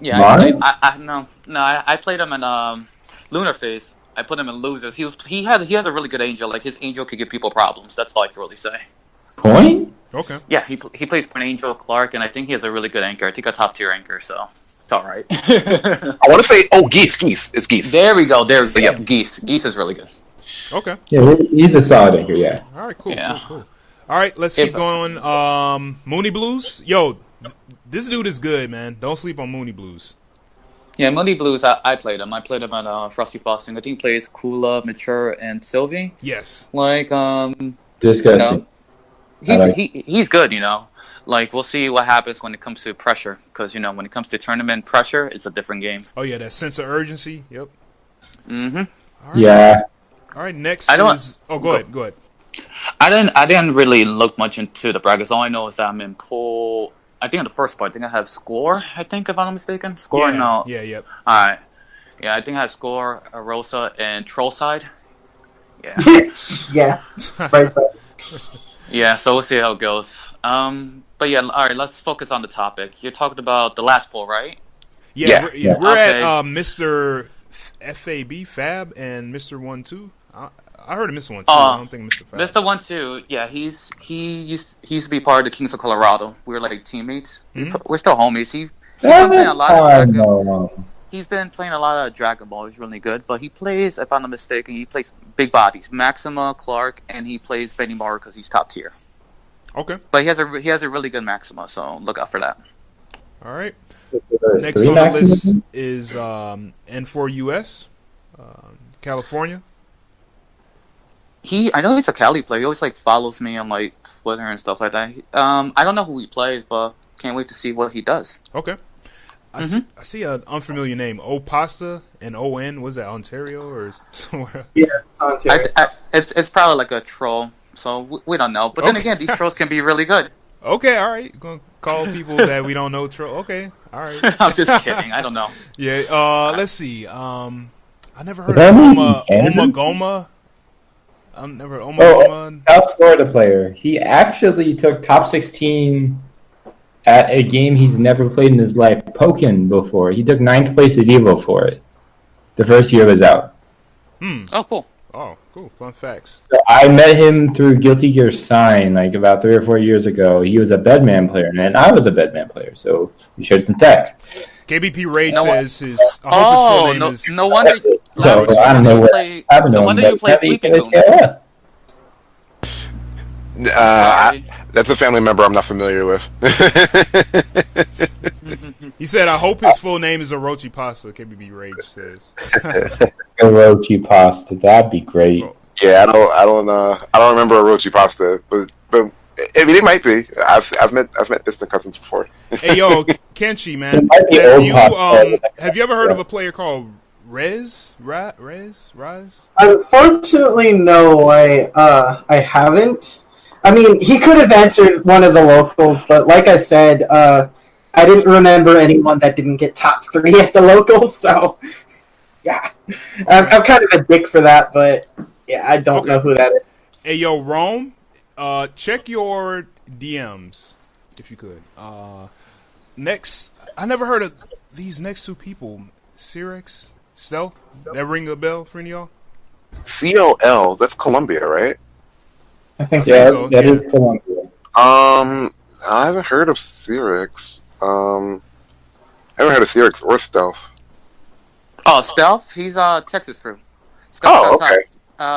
Yeah, I played him in Lunar Phase. I put him in losers. He has a really good angel. Like his angel could give people problems. That's all I can really say. Point? Okay. Yeah, he plays Point Angel, Clark, and I think he has a really good anchor. I think a top tier anchor, so it's all right. I want to say, Geese. It's Geese. There we go. Yeah, Geese is really good. Okay. Yeah, he's a solid anchor, yeah. All right. Cool. Yeah. Cool. All right. Let's keep going. Mooney Blues. Yo, this dude is good, man. Don't sleep on Mooney Blues. Yeah, Mooney Blues, I played him. I played him at Frosty Frosting. I think he plays Kula, Mature, and Sylvie. Yes. Like, Disgusting. he's good, you know. Like, we'll see what happens when it comes to pressure. Because, you know, when it comes to tournament pressure, it's a different game. Oh, yeah, that sense of urgency. Yep. Mm-hmm. All right. Yeah. All right, next I don't- is... Oh, go ahead. I didn't really look much into the brackets. All I know is that I'm in pool... I think in the first part, I think I have Score, if I'm not mistaken. Score, Yeah, no. yeah, yep. Alright. Yeah, I think I have Score, Rosa, and Trollside. Yeah. Yeah. Right. Yeah, so we'll see how it goes. But yeah, alright, let's focus on the topic. You're talking about the last poll, right? Yeah, Yeah. we're Okay. at Mr. Fab and Mr. 1-2. I heard of Mr. 1-2. I don't think Mr. Fab. Mr. 1-2, yeah, he used to be part of the Kings of Colorado. We were like teammates. We're still homies. He's been playing a lot of Dragon. He's been playing a lot of Dragon Ball. He's really good. But he plays, if I'm not mistaken, he plays big bodies, Maxima, Clark, and he plays Benimaru because he's top tier. Okay. But he has a really good Maxima, so look out for that. All right. Next on the list is N4US, California. I know he's a Cali player. He always like follows me on like Twitter and stuff like that. I don't know who he plays, but can't wait to see what he does. Okay. I see an unfamiliar name. O Pasta and ON. Was that Ontario or somewhere? Yeah, Ontario. It's probably like a troll, so we don't know. But then again, these trolls can be really good. Okay, all right. You're gonna call people that we don't know troll. Okay, All right. I'm just kidding. I don't know. Yeah. Let's see. I never heard that of mean Canada? Goma. I've never heard Oh, Goma. South Florida player. He actually took top 16 at a game he's never played in his life, Pokken, before. He took 9th place at Evo for it. The first year was out. Oh, cool. Oh, cool. Fun facts. So I met him through Guilty Gear Sign like about 3 or 4 years ago. He was a Bedman player, and I was a Bedman player, so we shared some tech. KBP Rage No, says his. I hope Oh, his full name is. no wonder. So Labyrz, I don't know what happened to no him. wonder but you play apparently he Sleeping plays Goon. KOF. That's a family member I'm not familiar with. He said, "I hope his full name is Orochi Pasta." KBP Rage says. Orochi Pasta, that'd be great. Yeah, I don't remember Orochi Pasta, but I mean, it might be. I've met distant cousins before. Hey yo, Kenshi, man, might be old pasta. have you ever heard of a player called Rez? Unfortunately, no, I haven't. I mean, he could have answered one of the locals, but like I said, I didn't remember anyone that didn't get top 3 at the locals, so yeah. I'm kind of a dick for that, but yeah, I don't know who that is. Hey yo, Rome, check your DMs if you could. Next, I never heard of these next 2 people. Cyrex, Stealth. That ring a bell for any of y'all? COL, that's Colombia, right? I think Yeah, so, that yeah. is Colombia. I haven't heard of Cyrex. I haven't heard of Cyrex or Stealth. Oh, Stealth. He's Texas crew. Oh, got okay.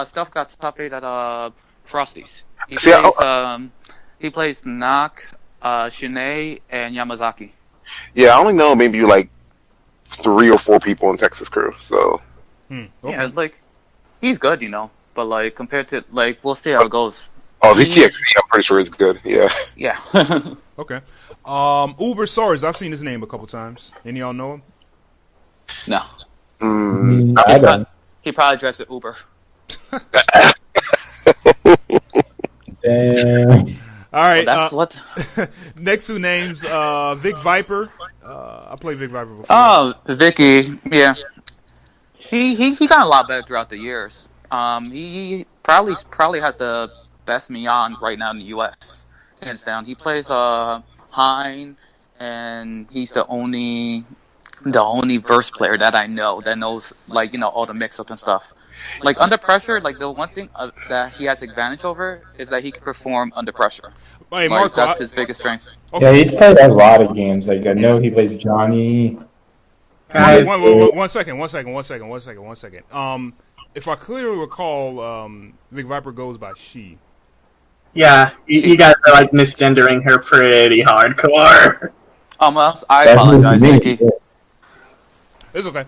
Stealth got top 8 at Frosty's. He plays Nak, Shanae, and Yamazaki. Yeah, I only know maybe like 3 or 4 people in Texas crew. So Okay. Yeah, like he's good, but like compared to like we'll see how it goes. the TXC, I'm pretty sure it's good. Yeah. Yeah. Okay. Uber Soares, I've seen his name a couple times. Any of y'all know him? No. I don't. He probably drives an Uber. Damn. All right. That's what. Next 2 names, Vic Viper. I played Vic Viper before. Oh, Vicky. Yeah. He got a lot better throughout the years. He probably has the best Mian right now in the U.S. hands down. He plays Hein, and he's the only verse player that I know that knows like all the mix up and stuff. Like under pressure, like the one thing that he has advantage over is that he can perform under pressure. Hey, Like Marco, that's his biggest strength. Yeah, he's played a lot of games. Like I know he plays Johnny. One second. If I clearly recall, Vic Viper goes by she. Yeah, you guys are like misgendering her pretty hardcore. Well, I apologize, Vicky. It's okay.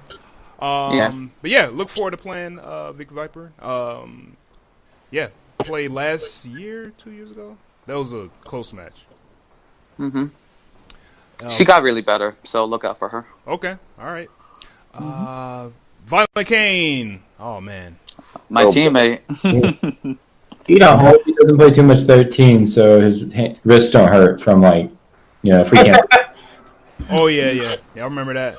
Yeah. But yeah, look forward to playing Vic Viper. Yeah, played last year, 2 years ago. That was a close match. She got really better, so look out for her. Okay, all right. Violent Kane. Oh man, My teammate. He doesn't play too much 13, so his wrists don't hurt from free camp. Oh yeah. I remember that.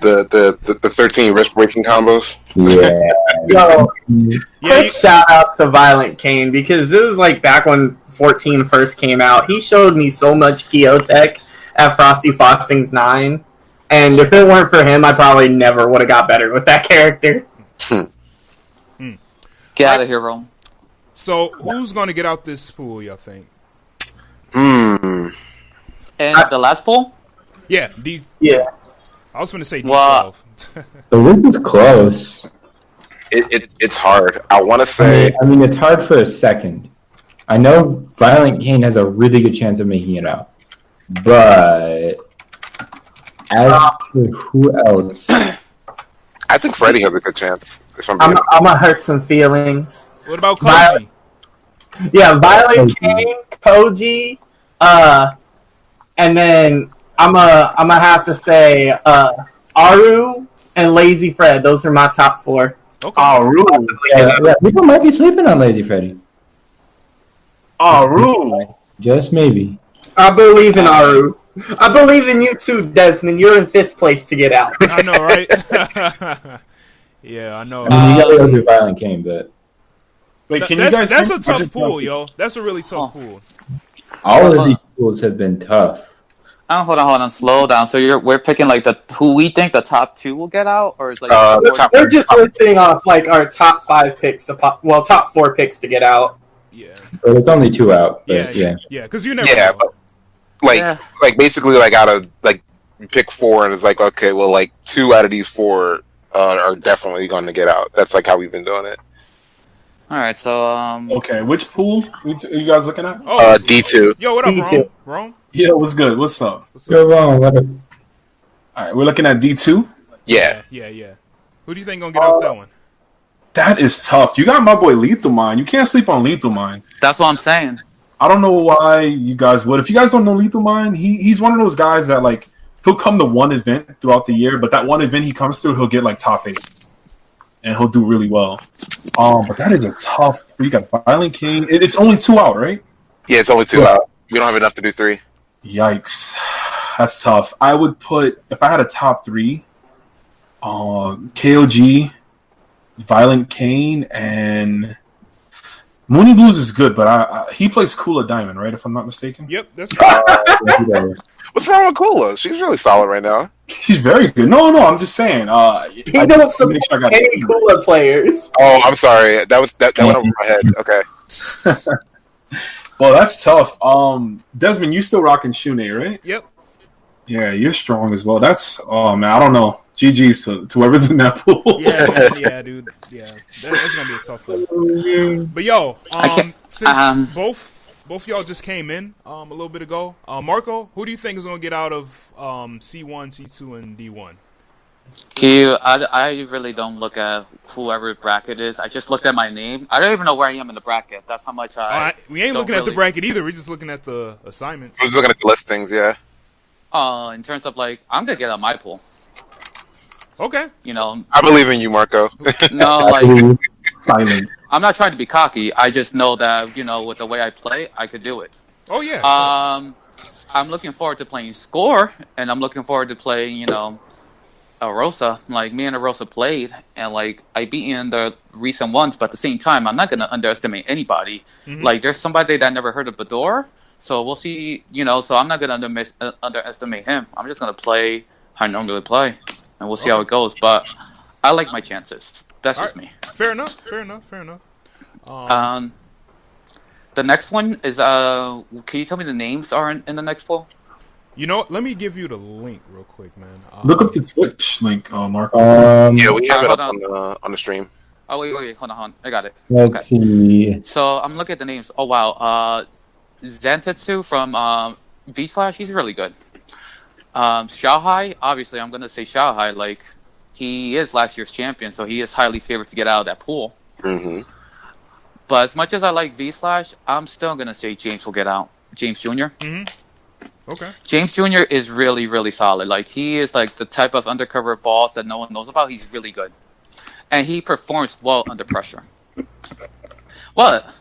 The 13 wrist breaking combos. Yeah. Yo, Yeah, quick shout out to Violent Kane because this was like back when 14 first came out. He showed me so much Kyo tech at Frosty Foxing's 9, and if it weren't for him, I probably never would have got better with that character. Get out of here, Rome. So who's gonna get out this pool? Y'all think? And the last poll? Yeah, Yeah. I was gonna say Well, D12. The list is close. It's hard. I want to say. I mean, it's hard for a second. I know Violent Kane has a really good chance of making it out, but as for who else? I think Freddie has a good chance. If I'm being I'm gonna hurt some feelings. What about Koji? Yeah, Violent Kane, Koji, and then I'm gonna have to say Aru and Lazy Fred. Those are my top 4. Okay. Aru. Yeah, people might be sleeping on Lazy Freddy. Aru. Just maybe. I believe in Aru. I believe in you too, Desmond. You're in 5th place to get out. I know, right? Yeah, I know. I mean, you gotta go through Violent King, but Wait, can you guys? That's hear a me? tough pool, yo. That's a really tough pool. all of these pools have been tough. Hold on, slow down. So we're picking like who we think the top 2 will get out, or is like We're just listing off like our top 5 picks top 4 picks to get out. Yeah. But it's only 2 out. But yeah. Because you never know. but like basically like out of like you pick 4 and it's like okay, well like 2 out of these 4 are definitely going to get out. That's like how we've been doing it. All right, so Okay, which pool are you guys looking at? D2. Yo, what up, D2. Rome? Yeah, what's good? What's up? Go wrong. What a- All right, we're looking at D2. Yeah. Who do you think gonna get out that one? That is tough. You got my boy Lethal Mind. You can't sleep on Lethal Mind. that's what I'm saying. I don't know why you guys would. If you guys don't know Lethal Mind, he's one of those guys that like he'll come to one event throughout the year, but that one event he comes to, he'll get like top 8, and he'll do really well. But that is a tough. You got Violent King. It's only 2 out, right? Yeah, it's only 2 out. We don't have enough to do 3. Yikes, that's tough. I would put if I had a top 3, KOG, Violent Kane, and Mooney Blues is good, but he plays Kula Diamond, right? If I'm not mistaken. Yep, that's What's wrong with Kula? She's really solid right now. She's very good. No, I'm just saying. He don't support any Kula players. Oh, I'm sorry. That went over my head. Okay. Well, that's tough. Desmond, you still rocking Shune, right? Yep. Yeah, you're strong as well. That's man, I don't know. GG's to whoever's in that pool. Yeah, dude. Yeah, that's gonna be a tough one. But yo, since both y'all just came in a little bit ago, Marco, who do you think is gonna get out of C1, C2, and D1? I really don't look at whoever bracket is. I just looked at my name. I don't even know where I am in the bracket. That's how much we ain't looking at the bracket either. We're just looking at the assignments. We're just looking at the listings, yeah. In terms of like, I'm gonna get out my pool. Okay. You know, I believe in you, Marco. no, like Silent. I'm not trying to be cocky. I just know that with the way I play, I could do it. Oh yeah. I'm looking forward to playing Score, and I'm looking forward to playing Arosa. Like me and Arosa played, and like I beat in the recent ones, but at the same time, I'm not gonna underestimate anybody. Mm-hmm. Like there's somebody that never heard of Bador, so we'll see. So I'm not gonna underestimate him. I'm just gonna play how I normally play, and we'll see how it goes. But I like my chances. That's just me. Fair enough. The next one is can you tell me the names are in the next poll? You know what? Let me give you the link real quick, man. Look up the Twitch link, Marco. Yeah, we have it up on the stream. Oh wait, hold on. I got it. Let's see. So I'm looking at the names. Oh wow, Zantetsu from V/, he's really good. Xiaohai, obviously I'm gonna say Xiaohai. Like he is last year's champion, so he is highly favored to get out of that pool. Mm-hmm. But as much as I like V/, I'm still gonna say James will get out. James Jr. Mm-hmm. Okay. James Jr. is really, really solid. Like he is like the type of undercover boss that no one knows about. He's really good, and he performs well under pressure. What?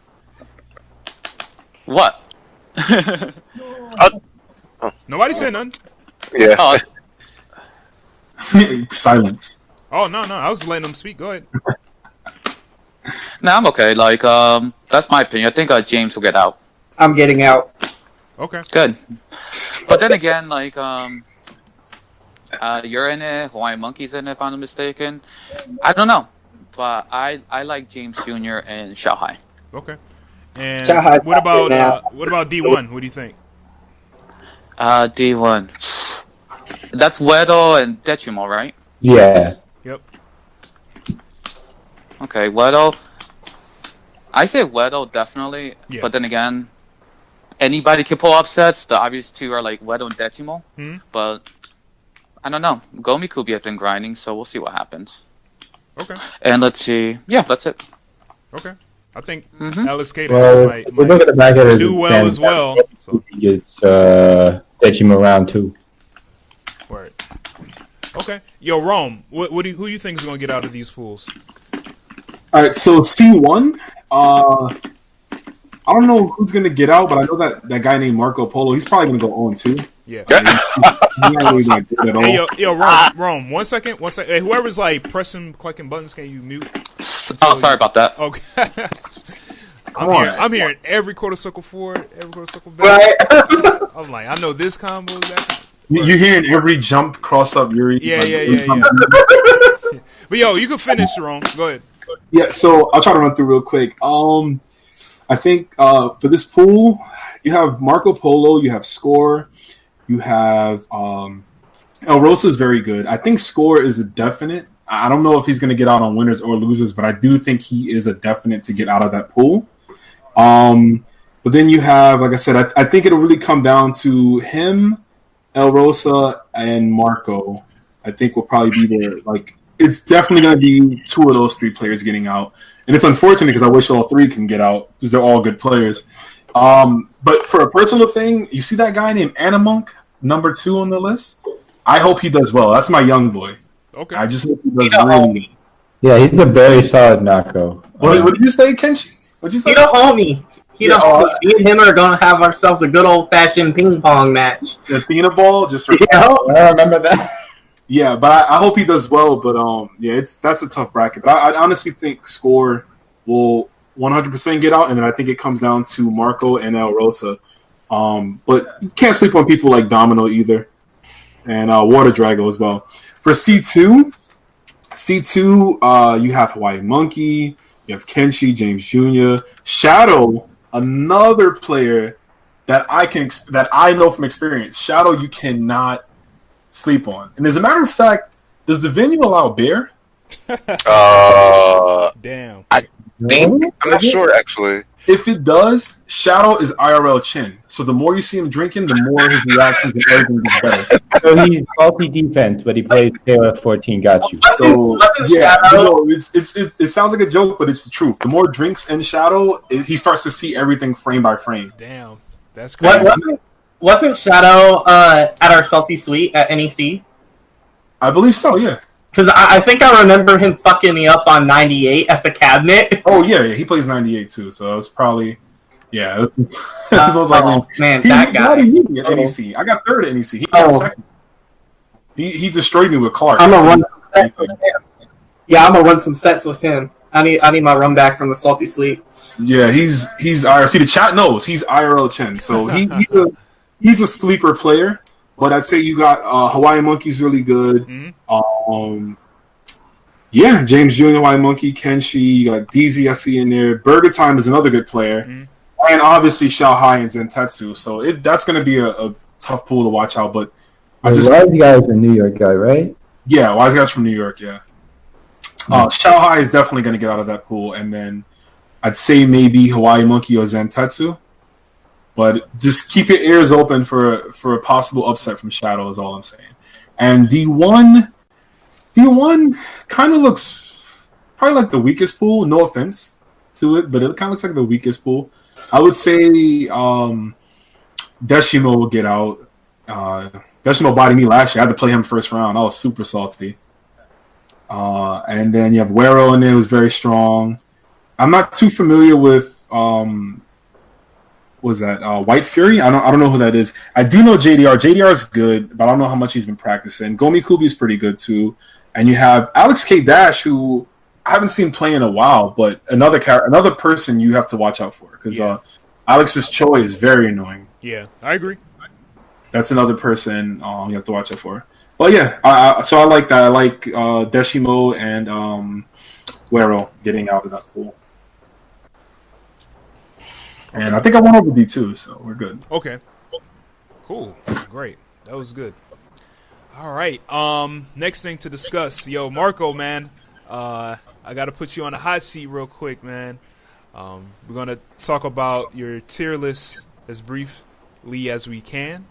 Nobody said nothing. Yeah. Silence. Oh no, I was letting them speak. Go ahead. Nah, I'm okay. Like that's my opinion. I think James will get out. I'm getting out. Okay. Good. But then again, like you're in it, Hawaiian Monkey's in it, if I'm not mistaken. I don't know, but I like James Jr. and Xiaohai. Okay. And Xiaohai what about D1? What do you think? D1. That's Wedo and Decimo, right? Yeah. Yep. Okay, Wedo. I say Wedo definitely, Yeah. but then again, anybody can pull upsets. The obvious two are like Wedo and Decimo, but I don't know. Gomi Kubi have been grinding, so we'll see what happens. Okay. And let's see. Yeah, that's it. Okay. I think Mhm. Alice Kato Well, might we're looking at back at it. do well as well. So, He gets Dejima round 2. word. Okay. Yo, Rome, who do you think is going to get out of these pools? All right, so C1. I don't know who's gonna get out, but I know that guy named Marco Polo. He's probably gonna go 0-2. Yeah. He's not really that good at all. Hey, yo, Rome. 1 second. Hey, whoever's like clicking buttons, can you mute? Oh, sorry about that. Okay. I'm hearing every quarter circle forward, every quarter circle back. Right. I'm like, I know this combo. That. You're hearing every jump, cross up, Yuri. Yeah. But yo, you can finish, Rome. Go ahead. Yeah, so I'll try to run through real quick. I think for this pool, you have Marco Polo, you have Score, you have El Rosa is very good. I think Score is a definite. I don't know if he's going to get out on winners or losers, but I do think he is a definite to get out of that pool. But then you have, like I said, I think it'll really come down to him, El Rosa, and Marco. I think will probably be there. Like, it's definitely going to be two of those three players getting out. And it's unfortunate because I wish all three can get out because they're all good players. But for a personal thing, you see that guy named Animonk, number 2 on the list? I hope he does well. That's my young boy. Okay. I just hope he does really well. Yeah, he's a very solid Nako. What did you say, Kenshi? What did you say? He the homie. Me and him are gonna have ourselves a good old fashioned ping pong match. The Athena ball, just for I remember that. Yeah, but I hope he does well. But that's a tough bracket. But I honestly think Score will 100% get out, and then I think it comes down to Marco and El Rosa. But you can't sleep on people like Domino either, and Water Drago as well. For C2, you have Hawaii Monkey, you have Kenshi, James Jr., Shadow, another player that I know from experience. Shadow, you cannot sleep on. And as a matter of fact, does the venue allow beer? Damn. I think I'm not sure actually. If it does, Shadow is IRL chin. So the more you see him drinking, the more his reactions and everything gets better. So he's faulty defense, but he plays KOF 14. Got you. So yeah, it sounds like a joke, but it's the truth. The more drinks in Shadow, he starts to see everything frame by frame. Damn, that's crazy. Wasn't Shadow at our Salty Suite at NEC? I believe so. Yeah. Because I think I remember him fucking me up on 98 at the cabinet. Oh, yeah, he plays 98, too, so it's probably... Yeah. Man, that guy. He beat me at NEC. I got third at NEC. He got second. He destroyed me with Clark. I'm going to run some sets with him. Yeah, I'm going to run some sets with him. I need my run back from the Salty Suite. Yeah, he's IRL. See, the chat knows he's IRL Chen, so he's a sleeper player. But I'd say you got Hawaii Monkey's really good. Mm-hmm. James Jr., Hawaii Monkey, Kenshi, you got DZ I see in there. Burger Time is another good player. Mm-hmm. And obviously Xiao Hai and Zentetsu. So that's going to be a tough pool to watch out. But Wise Guy's a New York guy, right? Yeah, Wise Guy's from New York, yeah. Xiao Hai is definitely going to get out of that pool. And then I'd say maybe Hawaii Monkey or Zentetsu. But just keep your ears open for a possible upset from Shadow is all I'm saying. And D1 kind of looks probably like the weakest pool. No offense to it, but it kind of looks like the weakest pool. I would say Deshimo will get out. Deshimo bodied me last year. I had to play him first round. I was super salty. And then you have Wero in there, who's very strong. I'm not too familiar with White Fury? I don't know who that is. I do know JDR. JDR is good, but I don't know how much he's been practicing. Gomi Kubi is pretty good too. And you have Alex K Dash, who I haven't seen play in a while, but another person you have to watch out for because Alex's Choi is very annoying. Yeah, I agree. That's another person you have to watch out for. But yeah, so I like that. I like Deshimo and Wero getting out of that pool. And I think I won over D2, so we're good. Okay. Cool. Great. That was good. All right. Next thing to discuss. Yo, Marco, man. I got to put you on the hot seat real quick, man. We're going to talk about your tier list as briefly as we can.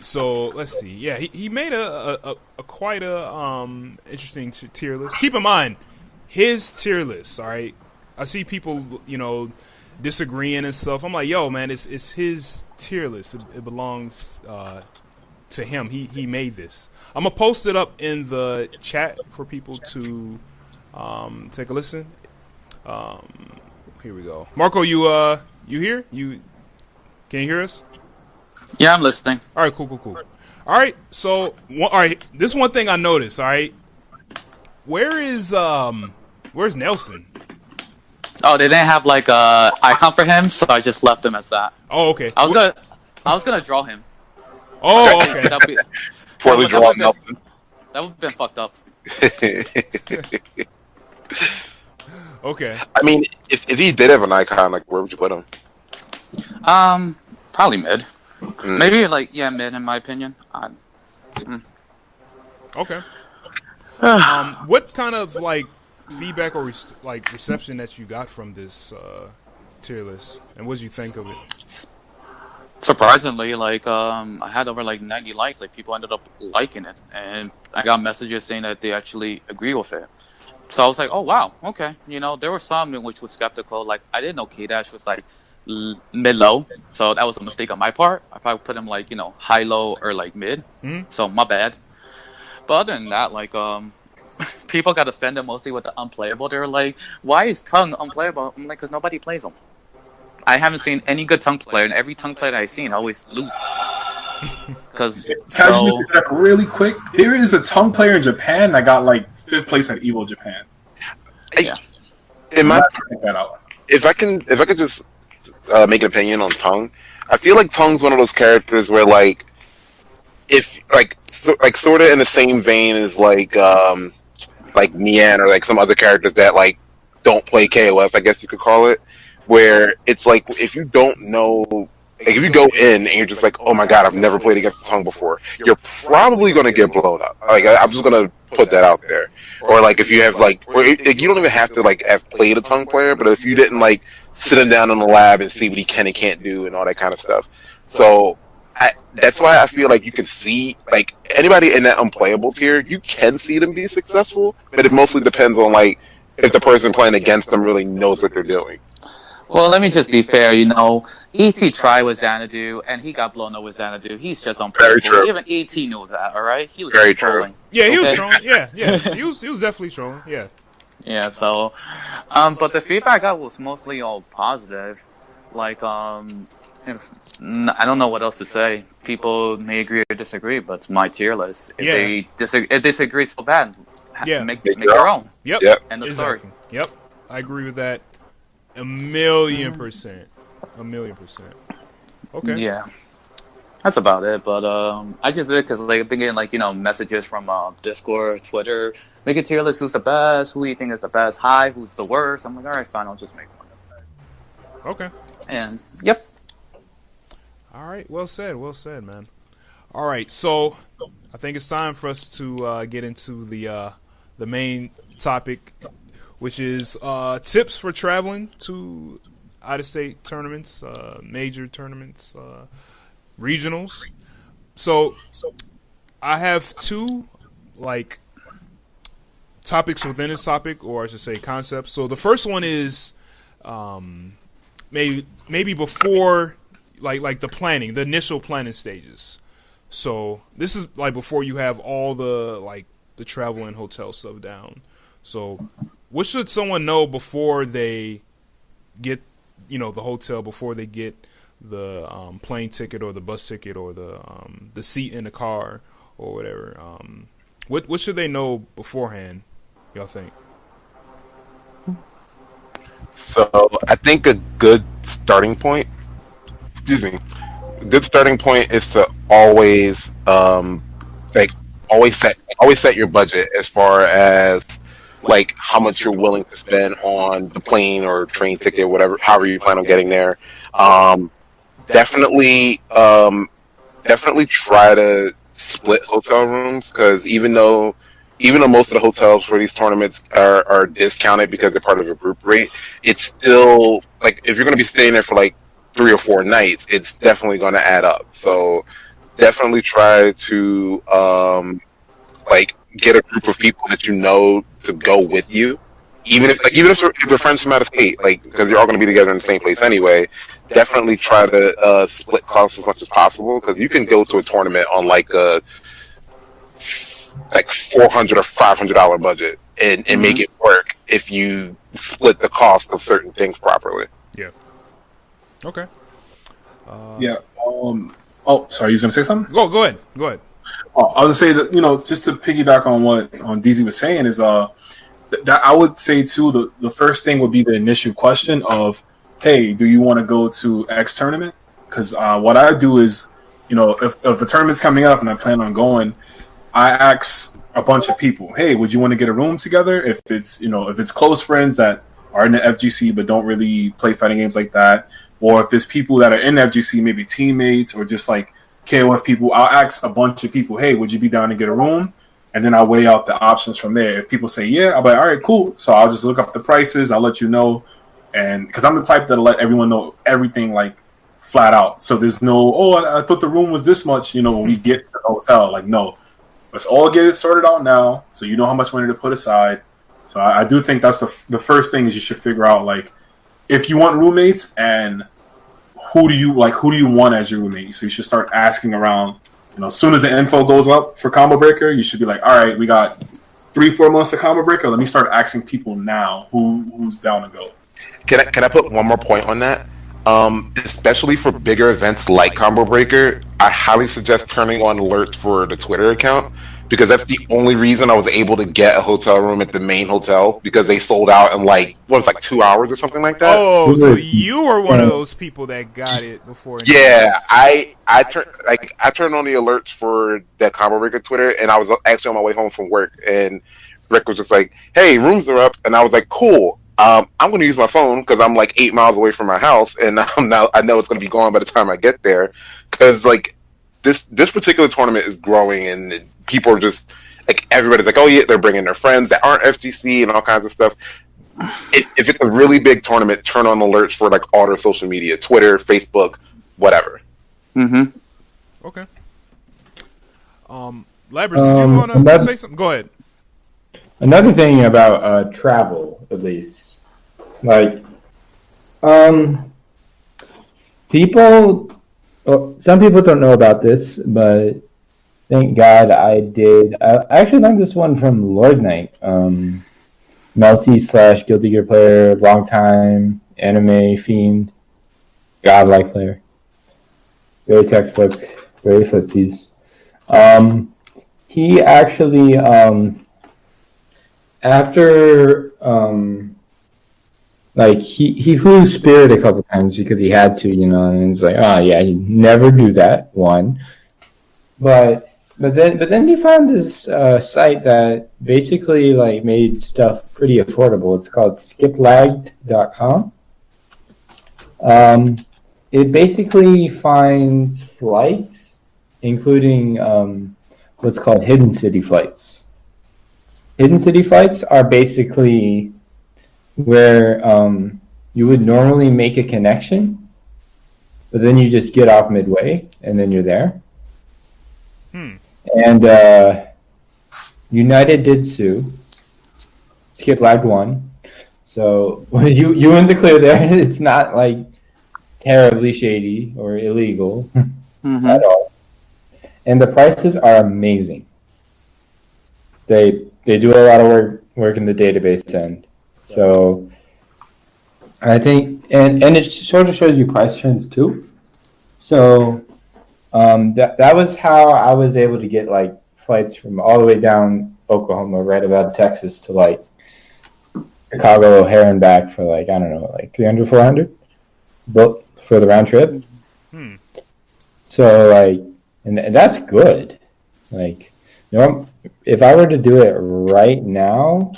So, let's see. Yeah, he made a quite interesting tier list. Keep in mind, his tier list, all right? I see people, disagreeing and stuff. I'm like, yo, man, it's his tier list. It belongs to him. He made this. I'm gonna post it up in the chat for people to take a listen. here we go. Marco, you here? Can you hear us? Yeah, I'm listening. All right, cool. All right, so this one thing I noticed. All right, where's Nelson? Oh, they didn't have like a icon for him, so I just left him as that. Oh, okay. I was gonna draw him. Oh, okay. Poorly drawn Nelson. That would have been fucked up. Okay. I mean, if he did have an icon, like, where would you put him? Probably mid. Maybe mid in my opinion. Okay. What kind of feedback or reception that you got from this tier list, and what did you think of it? Surprisingly, I had over 90 likes. People ended up liking it, and I got messages saying that they actually agree with it. So I was like, oh wow, okay. There were some in which was skeptical. I didn't know K-Dash was mid-low, so that was a mistake on my part. I probably put him high-low or mid. So my bad. But other than that, people got offended mostly with the unplayable. They were like, why is Tongue unplayable? I'm like, because nobody plays him. I haven't seen any good Tongue player, and every Tongue player that I've seen always loses. Really quick, there is a Tongue player in Japan that got 5th place at Evo Japan. Yeah. If I could just make an opinion on Tongue, I feel like Tongue's one of those characters where sort of in the same vein as Mian or some other characters that don't play KOF, I guess you could call it, where it's if you don't know, if you go in and you're just oh my god, I've never played against the Tongue before, you're probably gonna get blown up. I'm just gonna put that out there. Or if you have you don't even have to have played a Tongue player, but if you didn't sit him down in the lab and see what he can and can't do and all that kind of stuff. So that's why I feel you can see anybody in that unplayable tier, you can see them be successful, but it mostly depends on if the person playing against them really knows what they're doing. Well, let me just be fair. E.T. tried with Xanadu, and he got blown up with Xanadu. He's just unplayable. Very true. Even E.T. knows that. All right, he was very trolling. True. Yeah, he was trolling. Yeah. He was definitely trolling. Yeah. Yeah. So, but the feedback I got was mostly all positive. I don't know what else to say. People may agree or disagree, but it's my tier list. If they disagree so bad, make your own. Yep. End of story. Yep. I agree with that. 1,000,000%. 1,000,000%. Okay. Yeah. That's about it. But I just did it because I've been getting messages from Discord, Twitter. Make a tier list. Who's the best? Who do you think is the best? Hi. Who's the worst? I'm like, all right, fine. I'll just make one. Okay. And yep. All right. Well said, man. All right. So I think it's time for us to get into the main topic, which is tips for traveling to out-of-state tournaments, major tournaments, regionals. So I have two topics within this topic, or I should say concepts. So the first one is maybe before the planning, the initial planning stages. So this is before you have all the the travel and hotel stuff down. So what should someone know before they get the hotel, before they get the plane ticket or the bus ticket or the seat in the car or whatever? What should they know beforehand, y'all think? So I think a good starting point, is to always always set your budget as far as how much you're willing to spend on the plane or train ticket, whatever, however you plan on getting there. Definitely try to split hotel rooms, because even though most of the hotels for these tournaments are discounted because they're part of a group rate, it's still if you're going to be staying there for 3 or 4 nights, it's definitely going to add up. So definitely try to get a group of people that you know to go with you, even if they're friends from out of state, because you're all going to be together in the same place anyway. Definitely try to split costs as much as possible, because you can go to a tournament on a $400 or $500 budget and make it work if you split the cost of certain things properly. Yeah. Okay. Yeah. Oh, sorry. You was gonna say something? Go ahead. Oh, I was gonna say that just to piggyback on what DZ was saying is that I would say too the first thing would be the initial question of, hey, do you want to go to X tournament? Because what I do is, if a tournament's coming up and I plan on going, I ask a bunch of people, hey, would you want to get a room together? If it's close friends that are in the FGC but don't really play fighting games like that, or if there's people that are in the FGC, maybe teammates or just like KOF people, I'll ask a bunch of people, hey, would you be down to get a room? And then I'll weigh out the options from there. If people say yeah, I'll be like, all right, cool. So I'll just look up the prices. I'll let you know. And because I'm the type that'll let everyone know everything like flat out. So there's no, I thought the room was this much, when we get to the hotel. Like, no, let's all get it sorted out now so you know how much money to put aside. So I do think that's the first thing is you should figure out, like, if you want roommates and who do you want as your roommate. So you should start asking around. As soon as the info goes up for Combo Breaker, you should be like, all right, we got 3-4 months of Combo Breaker. Let me start asking people now who's down to go. Can I put one more point on that? Especially for bigger events like Combo Breaker, I highly suggest turning on alerts for the Twitter account, because that's the only reason I was able to get a hotel room at the main hotel, because they sold out in like 2 hours or something like that. Oh, so you were one of those people that got it before. Yeah, I turned on the alerts for the Combo Breaker Twitter, and I was actually on my way home from work, and Rick was just like, "Hey, rooms are up," and I was like, "Cool." I'm going to use my phone because I'm like 8 miles away from my house, and I know it's going to be gone by the time I get there. Because like this particular tournament is growing, and people are just like, everybody's like, oh yeah, they're bringing their friends that aren't FGC and all kinds of stuff. If it's a really big tournament, turn on alerts for like all their social media, Twitter, Facebook, whatever. Mm-hmm. Okay. Labyrz, did you want to say something? Go ahead. Another thing about travel, at least, like, some people don't know about this, but thank God I did. I actually learned this one from Lord Knight, Melty / Guilty Gear player, long time anime fiend, godlike player, very textbook, very footsies. He actually, after like he flew Spirit a couple times because he had to, and it's like, oh yeah, he'd never do that, one. But then he found this site that basically like made stuff pretty affordable. It's called skiplagged.com. It basically finds flights, including what's called hidden city flights. Hidden city flights are basically where you would normally make a connection, but then you just get off midway and then you're there. And United did sue. Skip Lagged won. So you in the clear there. It's not like terribly shady or illegal at all. And the prices are amazing. They do a lot of work in the database end. So I think, and it sort of shows you price trends too. So that was how I was able to get like flights from all the way down Oklahoma, right about Texas, to like Chicago, O'Hare and back for like, I don't know, like 300, 400 but for the round trip. So like, and that's good. Like, if I were to do it right now,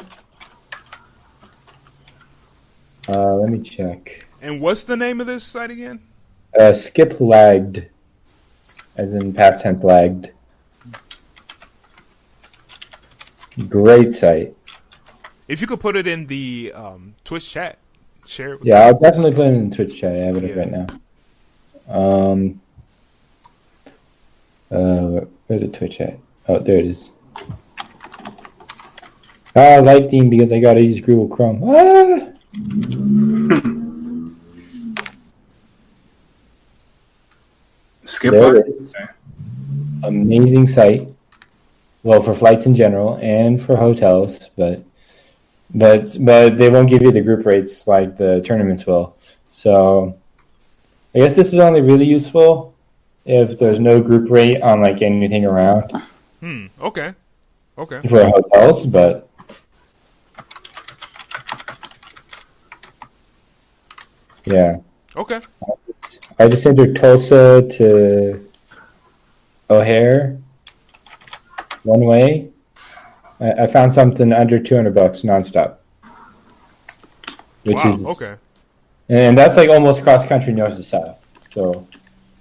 let me check. And what's the name of this site again? Skip Lagged, as in past tense lagged. Great site. If you could put it in the Twitch chat, share it with Yeah, I'll definitely put it in the Twitch chat. I have it right now. Where's the Twitch at? Oh, there it is. I like theme because I gotta use Google Chrome. Skip there it is. Amazing site. Well, for flights in general and for hotels, but but they won't give you the group rates like the tournaments will. So I guess this is only really useful if there's no group rate on like anything around. Okay. For hotels, but yeah. Okay. I just entered Tulsa to O'Hare one way. I found something under $200 nonstop. Which is okay. And that's like almost cross country north to south. So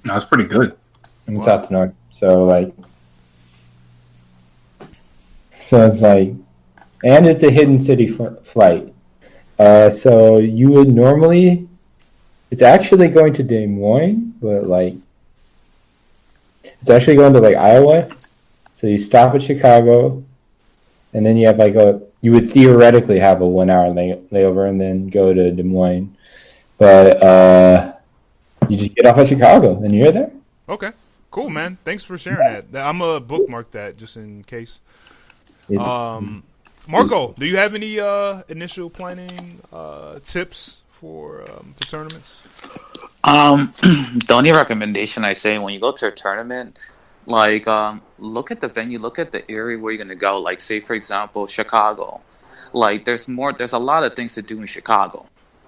No, that's pretty good. from south to north. So it's like, and it's a hidden city flight. So you would normally, it's actually going to Des Moines, but like, it's actually going to like Iowa. So you stop at Chicago, and then you have you would theoretically have a 1 hour layover and then go to Des Moines. But you just get off at Chicago and you're there. Okay. Cool, man. Thanks for sharing that. I'm going to bookmark that just in case. Marco, do you have any initial planning tips for tournaments? The only recommendation I say when you go to a tournament, like look at the venue, look at the area where you're gonna go. Like, say for example, Chicago. Like, there's a lot of things to do in Chicago.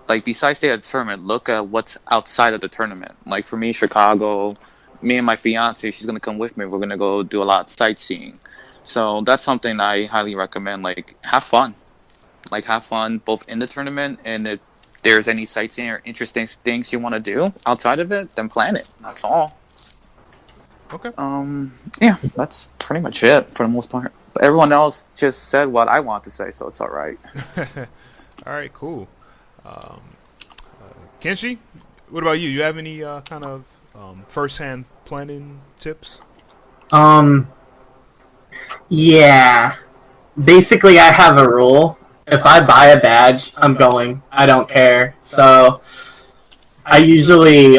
Like, besides the tournament, look at what's outside of the tournament. Like, for me, Chicago, me and my fiance, she's gonna come with me. We're gonna go do a lot of sightseeing. So that's something I highly recommend. Like, have fun. Like, have fun both in the tournament, and if there's any sightseeing or interesting things you want to do outside of it, then plan it. That's all. Okay. Yeah, that's pretty much it for the most part. But everyone else just said what I want to say, so it's all right. All right, cool. Kenshi, what about you? You have any kind of first-hand planning tips? Yeah. Basically, I have a rule. If I buy a badge, I'm going. I don't care. So I usually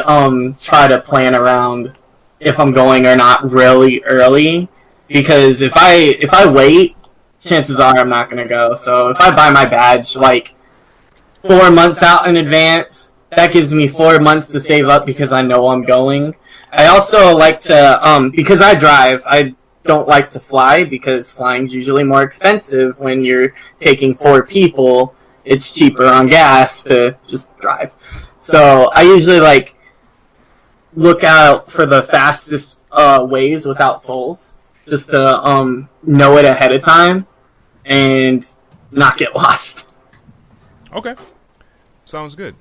try to plan around if I'm going or not really early, because if I wait, chances are I'm not gonna go. So if I buy my badge like 4 months out in advance, that gives me 4 months to save up because I know I'm going. I also like to because I drive. I don't like to fly because flying's usually more expensive when you're taking 4 people. It's cheaper on gas to just drive. So I usually look out for the fastest ways without tolls, just to know it ahead of time and not get lost. Okay, sounds good.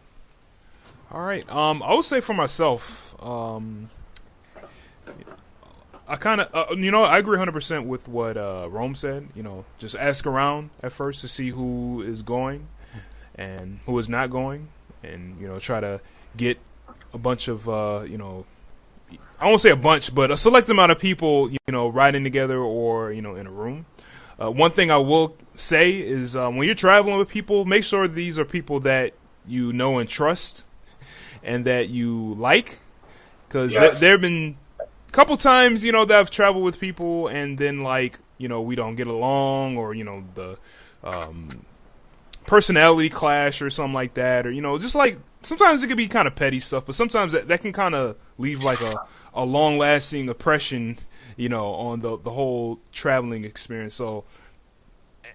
All right. I would say for myself, I kind of, I agree 100% with what Rome said. Just ask around at first to see who is going and who is not going, and try to get a bunch of, I won't say a bunch, but a select amount of people, riding together or in a room. One thing I will say is when you're traveling with people, make sure these are people that you know and trust and that you like, because there have been couple times, that I've traveled with people and then we don't get along, or the personality clash or something like that, or just sometimes it could be kind of petty stuff, but sometimes that can kind of leave a long lasting impression, on the whole traveling experience. So,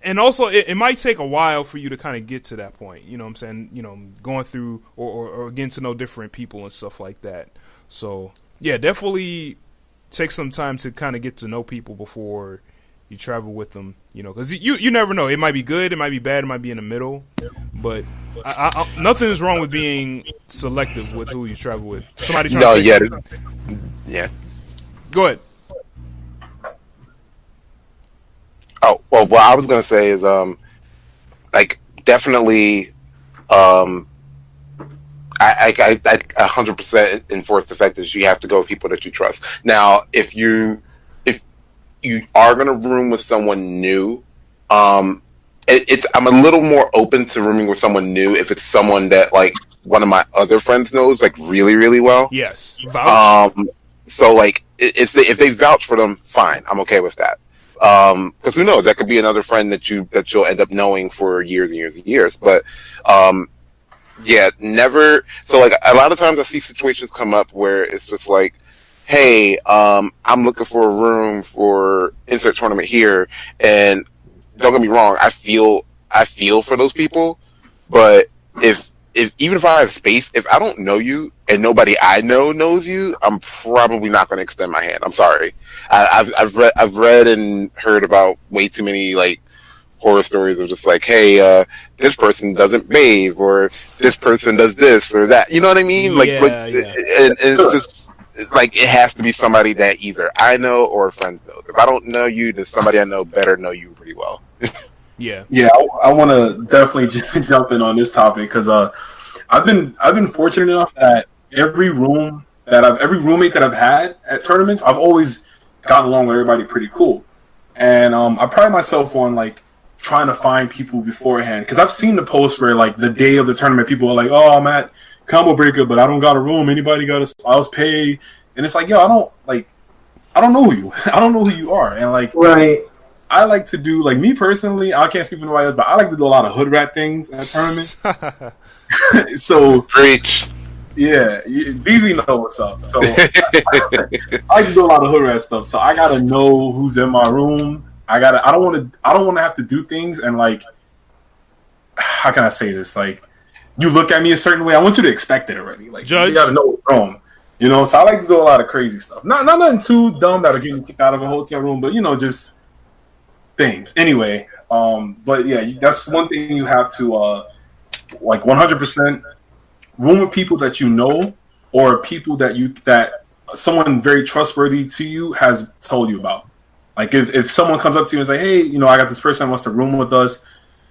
and also it might take a while for you to kind of get to that point, what I'm saying, going through or getting to know different people and stuff like that. So yeah, definitely take some time to kind of get to know people before you travel with them, because you never know. It might be good, it might be bad, it might be in the middle, but nothing is wrong with being selective with who you travel with. Somebody trying to say something? Yeah. Go ahead. Oh, well, what I was going to say is, definitely, I 100% enforce the fact that you have to go with people that you trust. Now, if you are going to room with someone new, I'm a little more open to rooming with someone new if it's someone that one of my other friends knows really, really well. Yes. Vouch. So if they vouch for them, fine, I'm okay with that. Because who knows, that could be another friend that you'll end up knowing for years and years and years. But yeah, never. So like a lot of times I see situations come up where it's just like, hey, I'm looking for a room for insert tournament here, and don't get me wrong, I feel for those people, but if even if I have space, if I don't know you and nobody I know knows you, I'm probably not going to extend my hand. I'm sorry. I've read and heard about way too many like horror stories of just like, hey, this person doesn't bathe, or this person does this or that. You know what I mean? Like, Yeah. And it's just like it has to be somebody that either I know or a friend knows. If I don't know you, then somebody I know better know you pretty well. Yeah. I want to definitely jump in on this topic because I've been fortunate enough that every roommate that I've had at tournaments, I've always gotten along with everybody pretty cool, and I pride myself on like trying to find people beforehand, because I've seen the posts where like the day of the tournament people are like, oh, I'm at Combo Breaker, but I don't got a room. Anybody got a spouse pay? And it's like, yo, I don't know you. I don't know who you are, and like Right. I like to do, like, me personally, I can't speak for nobody else, but I like to do a lot of hood rat things at tournaments. So, Preach. yeah, DeezeeKujaku know what's up. So, I like to do a lot of hood rat stuff. So, I gotta know who's in my room. I don't want to have to do things and, like, how can I say this? Like, you look at me a certain way, I want you to expect it already. Like, Judge. you gotta know what's wrong. You know, so I like to do a lot of crazy stuff. Not nothing too dumb that'll get me kicked out of a hotel room, but, you know, just things. Anyway, but yeah, that's one thing you have to like 100% room with people that you know, or people that someone very trustworthy to you has told you about. Like if someone comes up to you and say, hey, you know, I got this person that wants to room with us,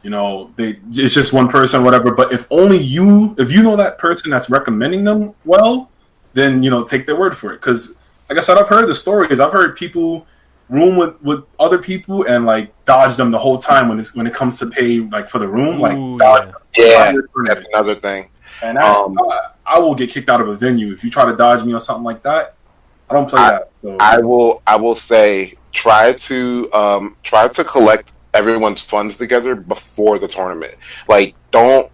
you know, it's just one person, whatever. But if you know that person that's recommending them well, then, you know, take their word for it. Because like I said, I've heard the stories. I've heard people room with other people and like dodge them the whole time when it comes to pay like for the room. Like, Ooh, Yeah, that's another thing. and I will get kicked out of a venue if you try to dodge me or something like that. I don't play that. So I will say try to collect everyone's funds together before the tournament. Like, don't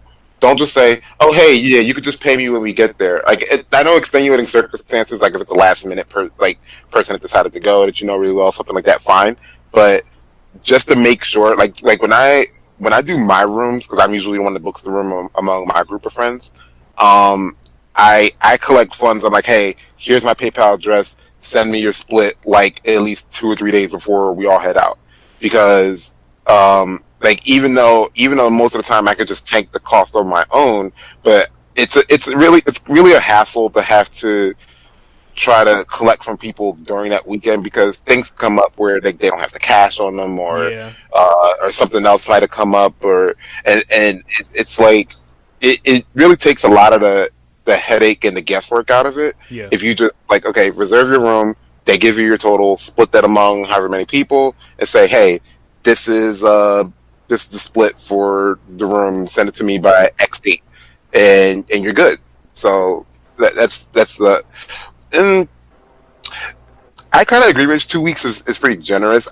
just say, oh, hey, yeah, you could just pay me when we get there. Like, I know extenuating circumstances, like if it's a last minute person that decided to go that you know really well, something like that, fine. But just to make sure, like when I do my rooms, because I'm usually the one that books the room among my group of friends, I collect funds. I'm like, hey, here's my PayPal address. Send me your split like at least 2 or 3 days before we all head out, because like even though most of the time I could just tank the cost on my own, but it's really a hassle to have to try to collect from people during that weekend, because things come up where they don't have the cash on them, or something else might have come up, and it's like it really takes a lot of the headache and the guesswork out of it. Yeah. If you just like, okay, reserve your room, they give you your total, split that among however many people, and say, hey, this is the split for the room, send it to me by X date, and you're good. So that's the. And I kind of agree with 2 weeks is pretty generous.